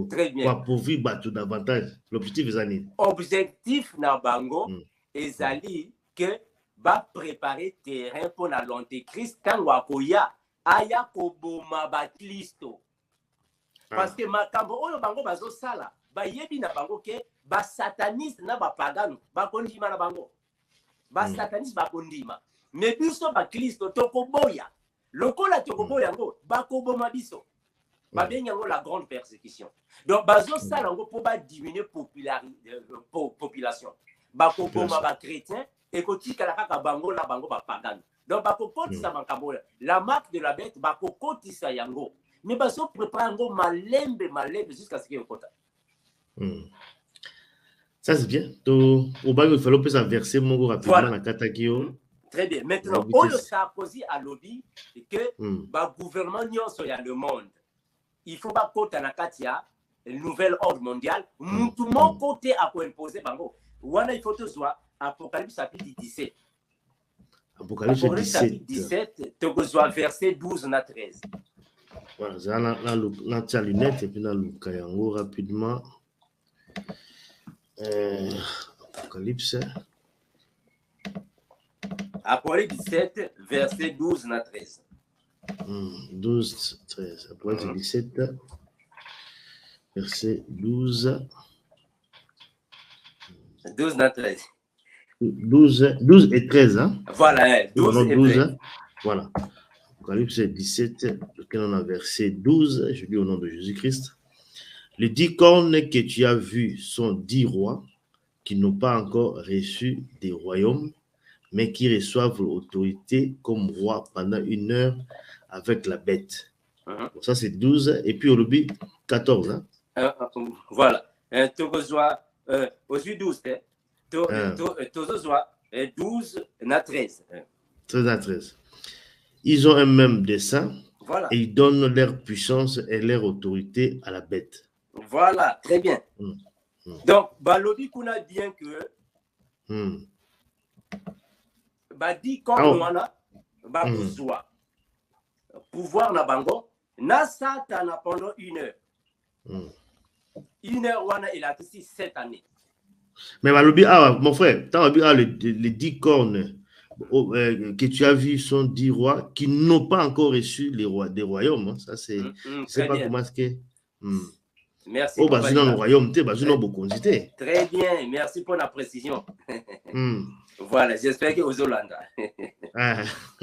Très bien. Pour appauvrir battre davantage. L'objectif les animes. Objectif na bango ezali que va préparer terrain pour l'antéchrist quand wakoya aya koboma baklisto. Parce que makambo oyo bango bazo sala ba yebi na bango ke ba sataniste na ba pagano ba kondima na bango. Ba sataniste ba kondima. Mais biso ba Kristo tokoboya. Lokola tokoboya ngo bakoboma biso. Ba benga ngo la grande persécution. Donc bazo sala ngo pour ba diminuer population. Bakoboma ba chrétien et kotika la kaka bango la bango ba pagano. Donc bakokotisa makambo la marque de la bête bakokotisa yango. Mais bazo prépare ngo malembe jusqu'à ce qu'il okota. Ça c'est bien. Au bas il fallait peut verser mon rapidement la katakio. Très bien. Maintenant, Oyo Sarkozy a lobby que le gouvernement nyonso ya le monde, il faut pas côté na katia le nouvel ordre mondial, tout mon côté a quoi imposer bango. Wana il faut tout soit Apocalypse chapitre 17. Apocalypse chapitre 17, tu dois verset 12 na 13. Voilà, ça na ta lunette et puis na luka yango rapidement. Apocalypse. Apocalypse 17, verset 12 na 13. 12, 13. Apocalypse 17, verset 12. 12 na 13. 12 et 13, hein? Voilà, 12 et 13. Voilà. Apocalypse 17, lequel on a verset 12, je lis au nom de Jésus-Christ. Les 10 cornes que tu as vues sont 10 rois qui n'ont pas encore reçu des royaumes, mais qui reçoivent l'autorité comme roi pendant 1 heure avec la bête. Donc ça, c'est 12. Et puis, au lobby, 14. Hein? Voilà. Tu reçois Aujourd'hui 12, tozozwa 12 na 13. 13 à 13. Ils ont un même dessein. Voilà. Et ils donnent leur puissance et leur autorité à la bête. Voilà, très bien. Donc, balobi kuna bien que badi comme wana bakuzwa pouvoir na bango na satana pendant 1 heure. 1 heure wana il a ici 7 années. Mais balobi mon frère, tu as les 10 cornes que tu as vu sont 10 rois qui n'ont pas encore reçu les rois des royaumes. Hein. Ça c'est je sais pas comment est-ce que Merci. Oh, bah, dans le royaume, très bien, merci pour la précision. Voilà, j'espère que aux Hollandais.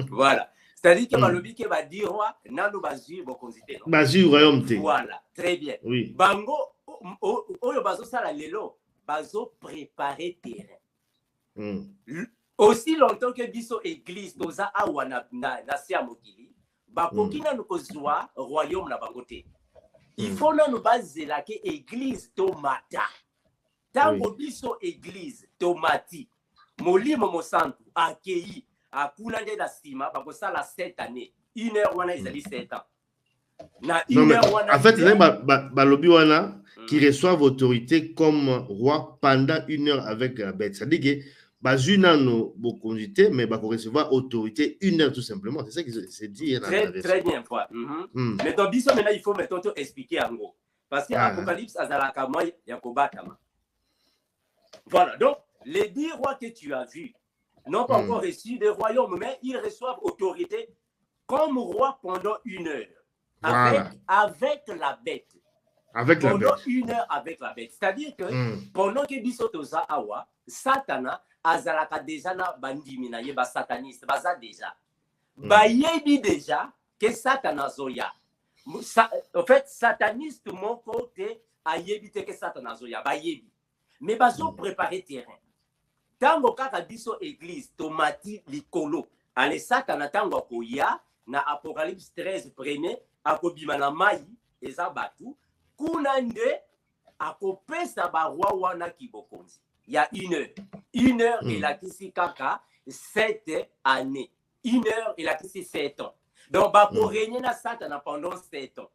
Voilà. C'est-à-dire que balobi ke ba di roi nanu bazui bokonzité. Bazui royaume. Voilà, très bien. Oui. Bango oyo bazo sala lelo bazo préparer terrain. Aussi longtemps que biso église toza awa na sia mokili bakoki nanu kozwa royaume na bango te. Il faut nanu bazela ke église tomata. Tango biso église tomati molimo mosantu akei akuna nde da sima bakosala 7 années. 1 heure wana ezali 7 ans. Na 1 heure wana en fait les balobi wana qui reçoivent autorité comme roi pendant 1 heure avec la bête. Ça dit que bazuna no bokonzité mais bako recevoir autorité 1 heure tout simplement. C'est ça qui se dit. Très bien quoi. Mais dans biso maintenant il faut maintenant expliquer en gros parce que Apocalypse azalaka moi yakobatama. Voilà, donc les 10 rois que tu as vus n'ont pas encore reçu des royaumes, mais ils reçoivent autorité comme roi pendant 1 heure. Avec la bête. Pendant 1 heure avec la bête. C'est-à-dire que pendant que bisotoza awa, Satana azalaka déjà na bandimi na yeba sataniste, baza déjà. Ba yebi déjà que Satana zoya. En fait, sataniste mon côté a yebi te que Satana zoya, ba yebi. Mais bazo préparer terrain. Tango kaka biso église tomati likolo. Ale Satana tango koya na Apocalypse 13 premier akobima na mai eza batu kuna nde akopesa ba roi wana kibokonzi. Il y a 1 heure. 1 heure il a kisi kaka 7 années. 1 heure il a kisi 7 ans. Donc bako régner na Satana pendant 7 ans.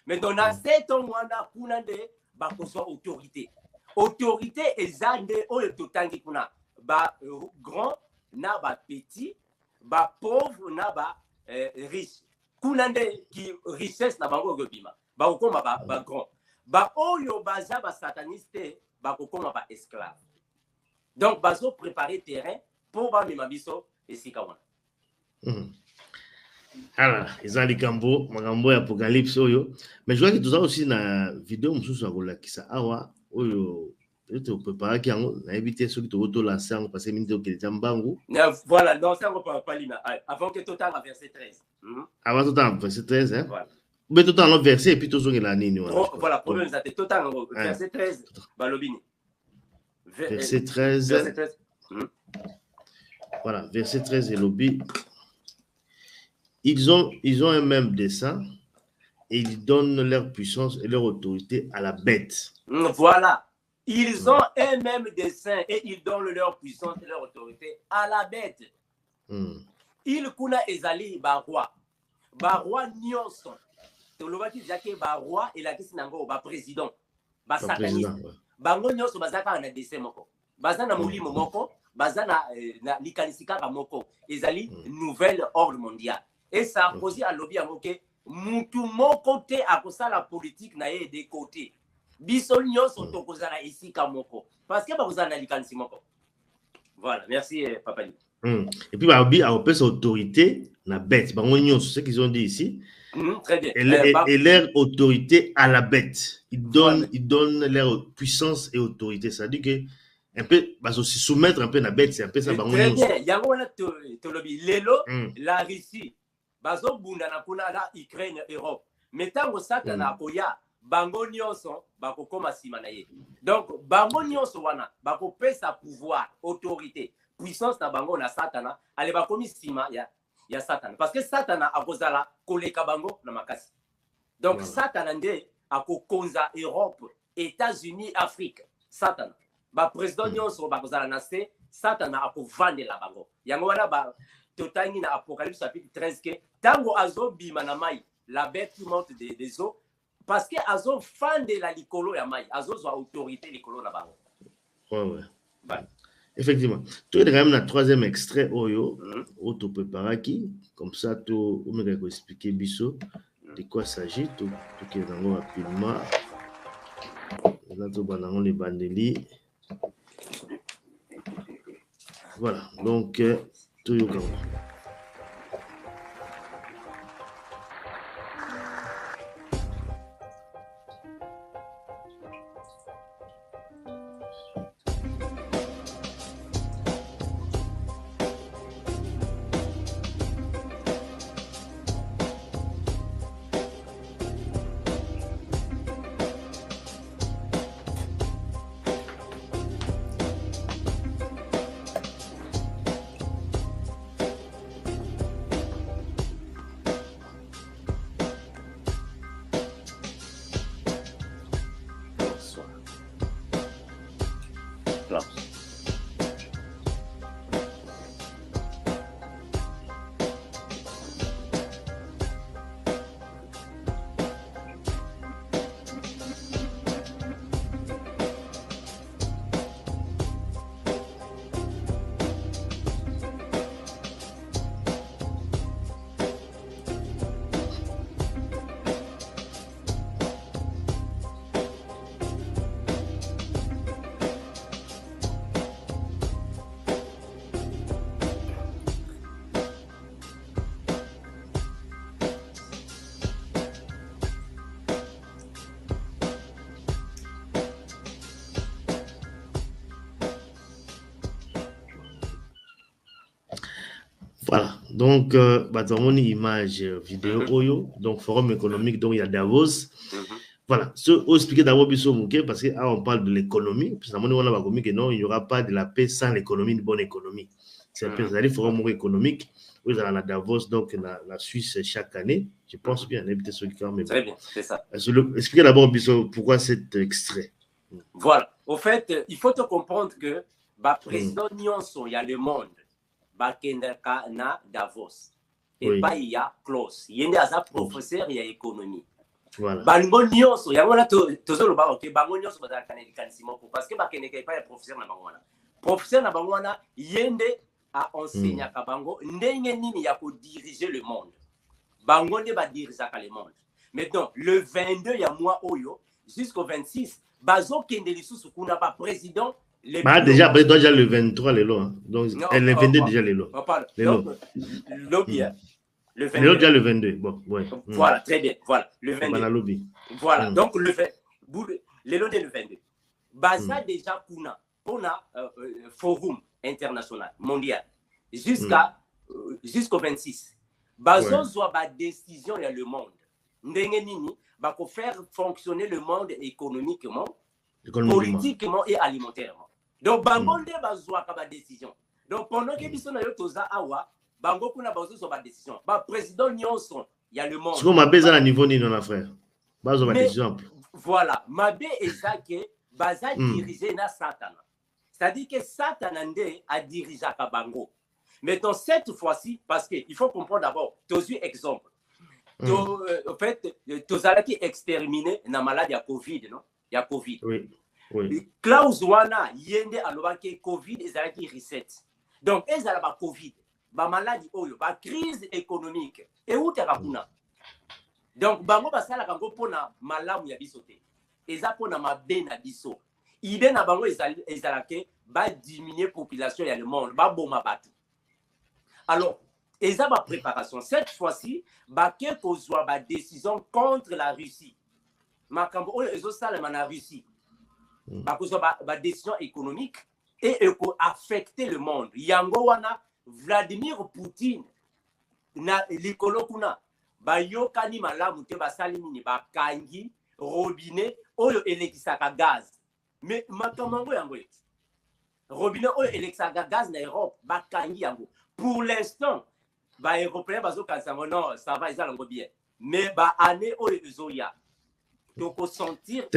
Mais dans 7 ans wana kuna nde bako so autorité. Autorité ezande oyo totangi kuna ba grand na ba petit ba pauvre na ba riche kuna nde ki richesse na bango gobima ba kokoma ba grand ba oyo baza ba sataniste ba kokoma ba esclave. Donc bazo préparer terrain pour ba mema biso esika wana. Alors ezali kambo makambo ya Apocalypse oyo mais je vois que tout ça aussi na vidéo mususu akolakisa awa oyo tu préparer qui a évité ceux qui te retournent la sang parce que minute que les jambangu. Voilà, non ça on peut pas lire avant que total à verset 13. Avant total verset 13 hein. Voilà. Mais total le verset et puis tout ce que la ligne voilà, problème ça total verset 13 balobini. Verset 13. Verset 13. Voilà, verset 13 et lobby. Ils ont un même dessein et ils donnent leur puissance et leur autorité à la bête. Voilà. Ils ont un même dessein et ils donnent leur puissance et leur autorité à la bête. Ils kuna ezali ba roi nyonso. Tolobaki jake ba roi et la kisi nango ba président, ba sataniste. Bango nyonso bazaka na dessein moko. Baza na molimo moko, baza na likanisika ba moko. Ezali nouvel ordre mondial. Et ça a posé à lobby à moke mutu moko te akosala politique na ye de côté. Biso nyonso tokozala ici kamoko parce que bakozala na likanisi moko. Voilà, merci papa. Et puis babi a opé autorité na bête. Bango nyonso ce qu'ils ont dit ici. Très bien. Et leur autorité à la bête. Ils donnent leur puissance et autorité. Ça dit que un peu se soumettre un peu na bête, c'est un peu ça bango nyonso. Très bien. Yango wana to lobi lelo la Russie bazo bunda na kuna la Ukraine Europe. Mais tango Satana koya bango nyonso bakokoma sima na ye. Donc bango nyonso wana bakopesa pouvoir, autorité, puissance na bango na Satana, ale bakomi sima ya Satana parce que Satana akozala koleka bango na makasi. Donc Satana nde akokonza Europe, États-Unis, Afrique. Satana. ba président nyonso ba kozala na se Satana akovandela bango yango wana ba totangi na Apocalypse chapitre 13 que tango azo bima na mai la bête qui monte des eaux parce que azo fandela likolo ya mai azo zo autorité likolo na bango. Ouais. Effectivement. Tu es quand même dans le troisième extrait Oyo auto préparaki comme ça tu on va expliquer biso de quoi s'agit tout qui est dans rapidement. Là tu banango les bandeli. Voilà. Donc tout yoga. Voilà, donc, une image vidéo, Oyo, donc forum économique, donc il y a Davos. Voilà, ce expliquer d'abord parce que on parle de l'économie, puis non, il n'y aura pas de la paix sans l'économie, une bonne économie. C'est un peu le forum économique, vous allez à Davos, donc la Suisse chaque année. Je pense bien, on invite ceux qui quand même. Très bien, c'est ça. Expliquez d'abord pourquoi cet extrait. Voilà, au fait, il faut te comprendre que le président Nyonso, il y a le monde. Bakendaka na Davos. Et pas il y a Klaus. Il y a un professeur, il y a économie. Voilà. Bango nyonso, il y a un tozolo ba ok, bango nyonso ba kanalisimo parce que bakendeka pas professeur na bangwana. Professeur na bangwana yende a enseigner ka bango ndenge nini ya ko diriger le monde. Bango ne ba diriger le monde. Maintenant, le 22 il y a mois oyo jusqu'au 26, bazo kende lisusu kuna ba président. Déjà, après, déjà le 23, les lots. Hein. Donc, elle le 22 déjà les lots. Le 22. Déjà le 22. Bon, ouais. Voilà, très bien. Voilà, le 22. Lobby. Voilà, donc le lot de le 22. Baza déjà pour forum international, mondial, jusqu'au 26. Bazo soit ba décision dans le monde. Ndenge nini, ba ko faire fonctionner le monde économiquement, politiquement et alimentairement. Donc, bango nde bazwa ka ba décision. Donc, pendant que biso na yo toza awa, bango kuna bazo so ba décision. Ba président nyonso, il y a le monde. Ce qu'on m'appelle ça à niveau ni non frère. Bazo ba décision. Voilà, mabe eza que baza diriger na Satana. C'est-à-dire que Satana nde a dirigé ka bango. Maintenant cette fois-ci parce que il faut comprendre d'abord, tozu exemple. En fait, tozala qui exterminé na maladie à Covid, non? Il y a Covid. Oui. Oui. Klaus wana yende alobaki Covid ezalaki reset. Donc ezala ba Covid, ba maladie oyo, ba crise économique et utaka kuna. Donc bango basala kango pona malamu ya biso te. Eza pona mabe na biso. Idée na bango ezalaki ba diminuer population ya le monde, ba boma batu. Alors, eza ba préparation cette fois-ci, ba ke kozwa ba décision contre la Russie. Makambo oyo ezosala na Russie. Ba décision économique et affecter le monde. Yango wana Vladimir Poutine na likolo kuna ba yokani malamu te basali nini ba kangi robinet oyo elekisaka gaz. Mais makamango yango eti. Robinet oyo elekisaka gaz na Europe ba kangi yango. Pour l'instant, ba européens bazo kansa non, ça va ils allons bien. Mais ba année oyo ezoya. tokosentir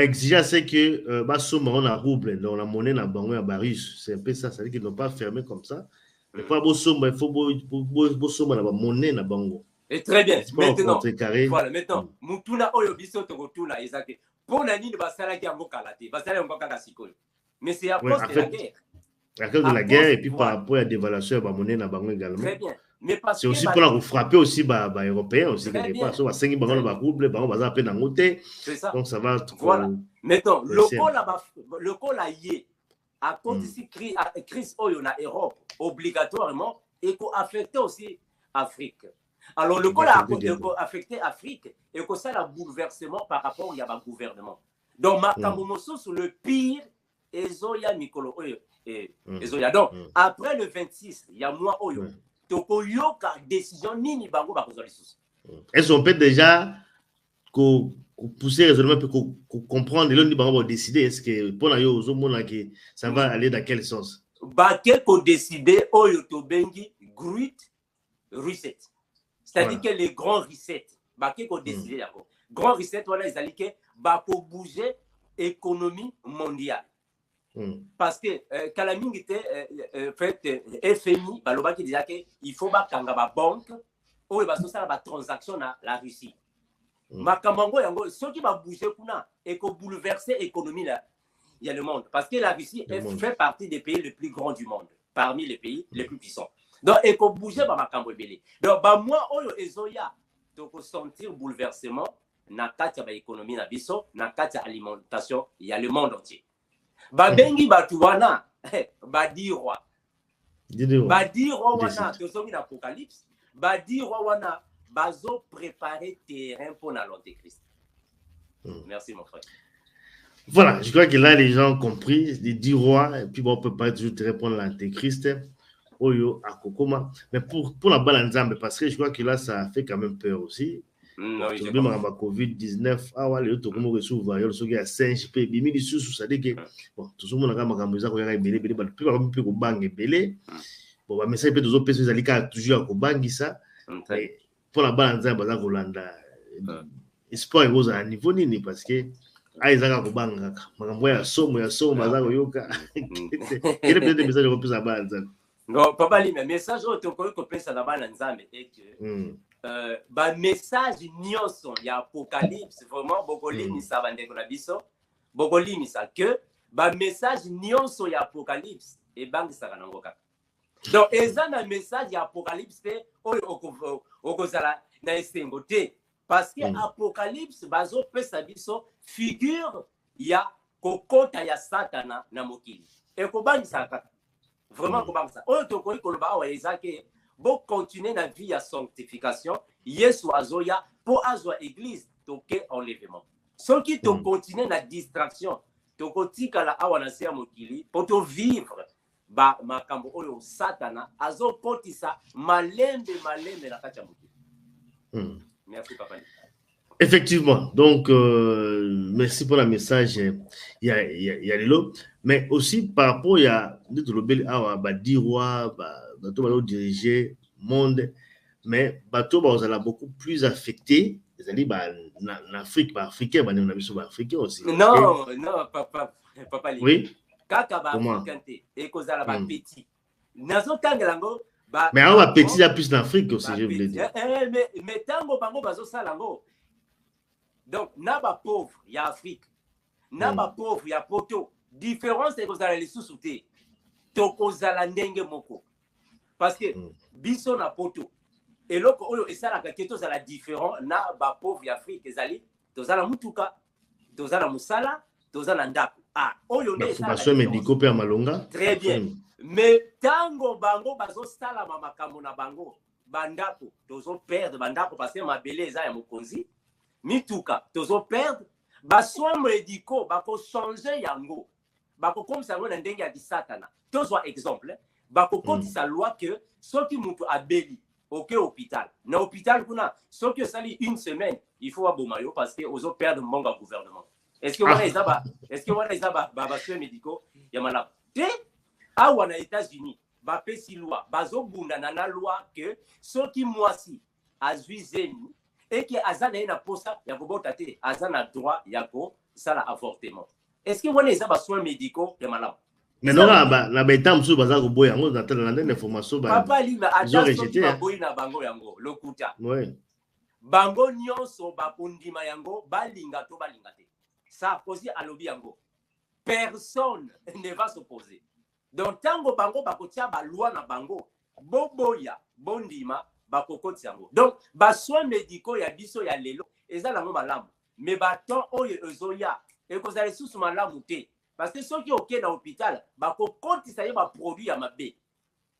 exiger c'est que basoma on a rouble dans la monnaie na bango ya barus, c'est un peu ça, c'est-à-dire qu'ils n'ont pas fermé comme ça. Mais pour bosoma, il faut bosoma na ba monnaie na bango. Et très bien. Maintenant, voilà, maintenant, mutuna oyo biso tokotuna ezake. Pour la nini basala ki yango kalate, basala yango kaka sikoyo. Mais c'est à cause de la guerre. À cause de la guerre et puis par rapport à la dévaluation de la monnaie na bango également. Très bien. C'est aussi pour la frapper aussi bah européens aussi quelque part. So basengi bango ba rouble, bango baza pe na ngote. C'est ça. Donc ça va. Voilà. Maintenant, le col a yé à cause ici crise oyo na Europe obligatoirement et ko affecter aussi Afrique. Alors le col a affecté Afrique et que ça a bouleversement par rapport à un gouvernement. Donc makambo sur le pire ezoya mikolo oyo ezoya. Donc après le 26, il y a moi oyo toko yoka décision nini bango ba kozali sous. Est-ce qu'on peut déjà pousser raisonnement pour comprendre le bango va décider est-ce que pour la yo mona que ça va aller dans quel sens? Ba ke ko décider oyo to bengi great reset. C'est-à-dire que les grands resets, bah qui ont décidé d'accord. Grand reset, voilà, ils allaient que bah pour bouger économie mondiale. Parce que quand la mine était fait FMI, bah le qui disait que il faut bah quand la banque, ou bah ça la transaction à la Russie. Ma kamango yango, ceux qui va bouger kuna et qu'on bouleverser l'économie là, il y a le monde. Parce que la Russie fait partie des pays les plus grands du monde, parmi les pays les plus puissants. Donc, et qu'on bouge par ma cambo belé. Donc, bah moi, oyo ezoya, donc sentir bouleversement, na kati ya économie na biso, na kati ya alimentation, il y a le monde entier. Ba bengi batuwana, ba dirwa. Ba dirwa wana, tozongi na apocalypse, ba dirwa wana, bazo préparer terrain pour l'antéchrist. Merci mon frère. Voilà, je crois que là, les gens ont compris, les 10 rois, et puis bon, on peut pas toujours te répondre à l'antéchrist. Oyo à Kokoma, mais pour la balle ensemble, parce que je crois que là ça fait quand même peur aussi. Non, oui, même avec Covid-19, ah ouais, les autres comment recevoir, il y a 5G, bimi di sous ça dit que bon, tout le monde a quand ça ko ya belé belé, plus pas plus ko bang belé. Bon, mais ça peut toujours penser ça lika toujours ko bangi ça. Mais pour la balle ensemble baza kolanda. Espoir est à niveau nini parce que aizaka ko banga makambo ya somo baza ko yoka. Il peut-être des messages ko plus à balle ensemble. Non, papa, mais message au toko ko pesa na bana nzambe et que ba message nyonso ya apocalypse vraiment bokolini sa bande ko na biso bokolini sa que ba message nyonso ya apocalypse et bang sa kana ngoka. Donc eza na message ya apocalypse te oyo okozala na esengo te parce que apocalypse bazo pesa biso figure ya kokota ya satana na mokili et ko bang sa kaka. Vraiment comme ça. On te connaît qu'on va que bon continuer la vie à sanctification. Yesu azoya pour azoa église toke enlèvement. Ceux qui te continuent la distraction, te kotika la awana sia mokili pour te vivre ba makambo oyo satana azo potisa malembe la kacha mokili. Merci papa. Effectivement, donc merci pour le message. Il y a les lots, mais aussi par rapport à dire roi, bateau diriger monde, mais bateau vous allez beaucoup plus affecté. Vous allez en Afrique, africain, on a vu sur africain aussi. Non, papa. Oui. Kaka ba africain et cause la ba petit. Nazo tangelango. Mais on va petit, il y a plus d'Afrique aussi, je voulais dire. Mais tango bango bazo salango. Donc, naba pauvre, il y a Afrique. Naba pauvre, il y a poto. Différence, c'est que vous allez les sous-souter. Tokozala ndenge moko. Parce que, biso na poto. Et là, et ça, la question, c'est la différence. Naba pauvre, il y a Afrique. Ezali, tozala mutuka, tozala musala, tozala ndaku. Ah, oyo ne ça. Très bien. Mais tango bango bazo sala makambo na bango, bandako, tozo perdre bandako parce que ma beleza ya mokonzi. Mituka, tozo perdre, ba soins médicaux, ba ko changer yango. Ba ko comme ça ngona ndenge ya disatana. Tozo exemple, ba ko konti sa loi que soki mutu abeli, OK hôpital. Na hôpital kuna, soki sali une semaine, il faut abomayo parce que ozo perdre monga gouvernement. Est-ce que wana izaba ba soins médicaux ya malab. Te awa na États-Unis, ba pesi loi, bazo bunda na loi que soki mwasi azwi zeni et que azana na posa ya kobota te azana droit ya ko sala avortement. Est-ce que vous avez des soins médicaux de malade? Mais non, la bétam sous bazar au boy, on attend l'information. Papa li ma ils ont rejeté. Boy na bango yango lokuta. Oui. Bango nyonso ba kundima yango balinga to balinga te. Ça posi alobi yango. Personne ne va s'opposer. Donc tango bango bakotia ba loi na bango boboya bondima bakokoti yango. Donc ba soins médicaux ya biso ya lelo eza na mo malamu. Mais ba temps oyo ezoya et que vous allez sous malamu te. Parce que ceux qui sont dans l'hôpital, ils ont produit à ma baie.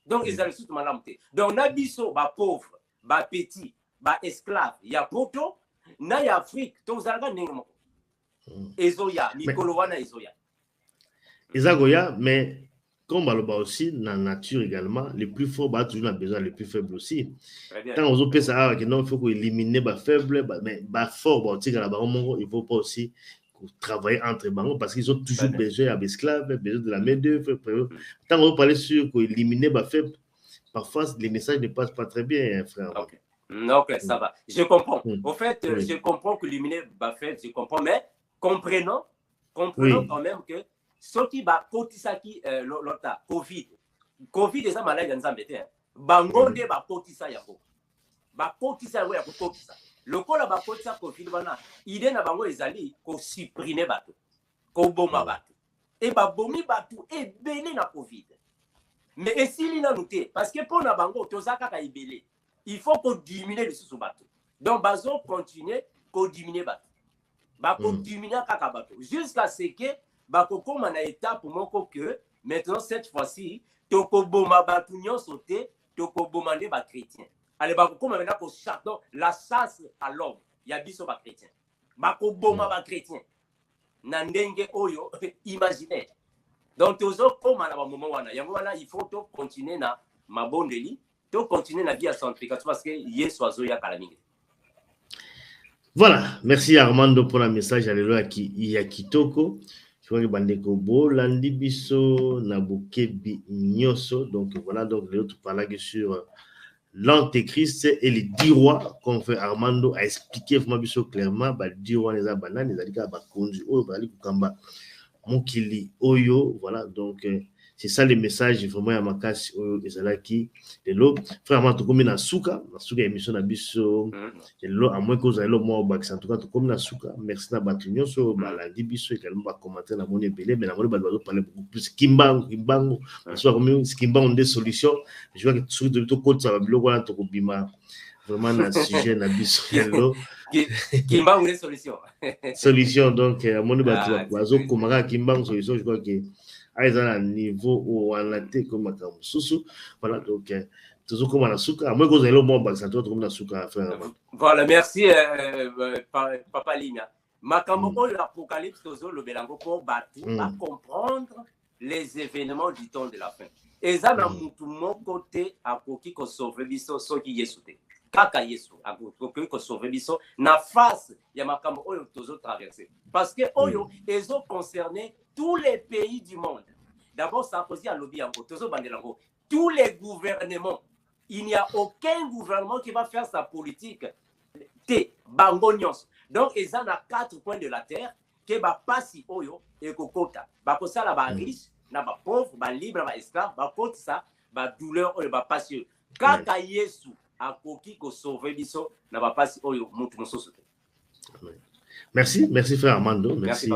Donc, ils ont sous malamu te. Donc, na biso, pauvre, petit, esclave, il y a poto, na y Afrique, tous les gens ezoya, Mikolowana ezoya. Ezagoya, mais comme on aussi, dans la nature également, les plus forts, toujours besoin les plus faibles aussi. Quand on peut savoir qu'il faut éliminer les faibles, mais les forts, il ne faut pas aussi travailler entre banques parce qu'ils ont toujours besoin d'esclaves, besoin de la main-d'œuvre. Tant on parle sur éliminer les faibles, parfois les messages ne passent pas très bien, frère. Ok, ça va. Je comprends. En fait, je comprends que éliminer les faibles, je comprends, mais comprenons quand même que ceux qui va kotisaki l'autre Covid est un malade dans Zambie. Bangonde va kotisa yako. Ba kotisa ya kotisa. Le col a bakotisa Covid bana. Idée na bango ezali ko supprimer bato. Ko boma bato. Et ba bomi bato et belé na Covid. Mais esili na nouté parce que pour na bango tozaka ka ibelé. Il faut qu'on diminue le sous bato. Donc bazo continuer ko diminuer bato. Ba ko diminuer kaka bato jusqu'à ce que ba ko comme na étape moko que maintenant cette fois-ci toko boma bato nyonso te toko bomande ba chrétien. Allez, comme maintenant, la chasse à l'homme, il y a des chrétiens. Bako boma ba chrétien. Nandenge oyo, imaginez. Donc, comme à un moment, il faut continuer na mabondeli, continuer na vie à centrique, parce que yes oiseau ya calamité. Voilà, merci Armando pour le message. Alléluia qui y a kitoko. Je vois que Bandeko Bo, Landi Biso, Nabukebi Nyoso. Donc voilà, donc les autres parlaient sur l'antéchrist et les 10 rois, comme fait Armando a expliqué clairement, les 10 rois, les abananes, les adika, bakonzi, les kukamba, mokili, oyo, voilà, donc c'est ça le message, vraiment, à ma casse, et c'est là qui, et l'eau, vraiment, tout comme na souka, émission na biso, et l'eau, à moins que vous ayez l'eau, moi, en tout cas, tout comme na souka, merci na batunyo, so, la biso, également, va commenter la monnaie belé, mais la monnaie, va parler beaucoup plus, kimbango, soit comme kimbango, des solutions, je vois que sur de tout côté, ça va bien, voilà, tout bima, vraiment, na sujet, na biso, l'eau. Kimbango, des solutions. Solution, donc, à monnaie, va tout, komara, kimbango, solution, je crois que, à un niveau où on a été comme un sous. Voilà, donc, toujours comme un souka. Moi, vous avez le bon bac, ça doit être comme un souka à faire. Voilà, merci, Papa Lina. Makambo, l'Apocalypse, le Bélango, pour battre, à comprendre les événements du temps de la fin. Et ça, dans mon côté, à Koki, qu'on sauve biso, so qui est sauté. Kaka yesu, à Koki, qu'on sauve biso, na face, il y a Makambo, oyo, toujours traversé. Parce que, oyo, ils ont concerné tous les pays du monde. D'abord, ça a posé à lobby en tous les gouvernements. Il n'y a aucun gouvernement qui va faire sa politique. Donc, ils ont 4 coins de la terre qui va passer oyo et kokota. Bako ça la ba riche, na ba pauvre, ba libre, ba esclave, ba kote ça, ba douleur oyo ba passer. Kaka Yesu a koki ko sauver biso na ba passer oyo mutu mososo. Merci frère Armando, merci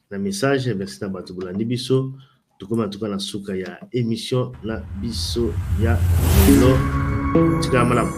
na message, merci na bato bolandi biso tukoma en tout cas na suka ya émission na biso ya no tika malamu.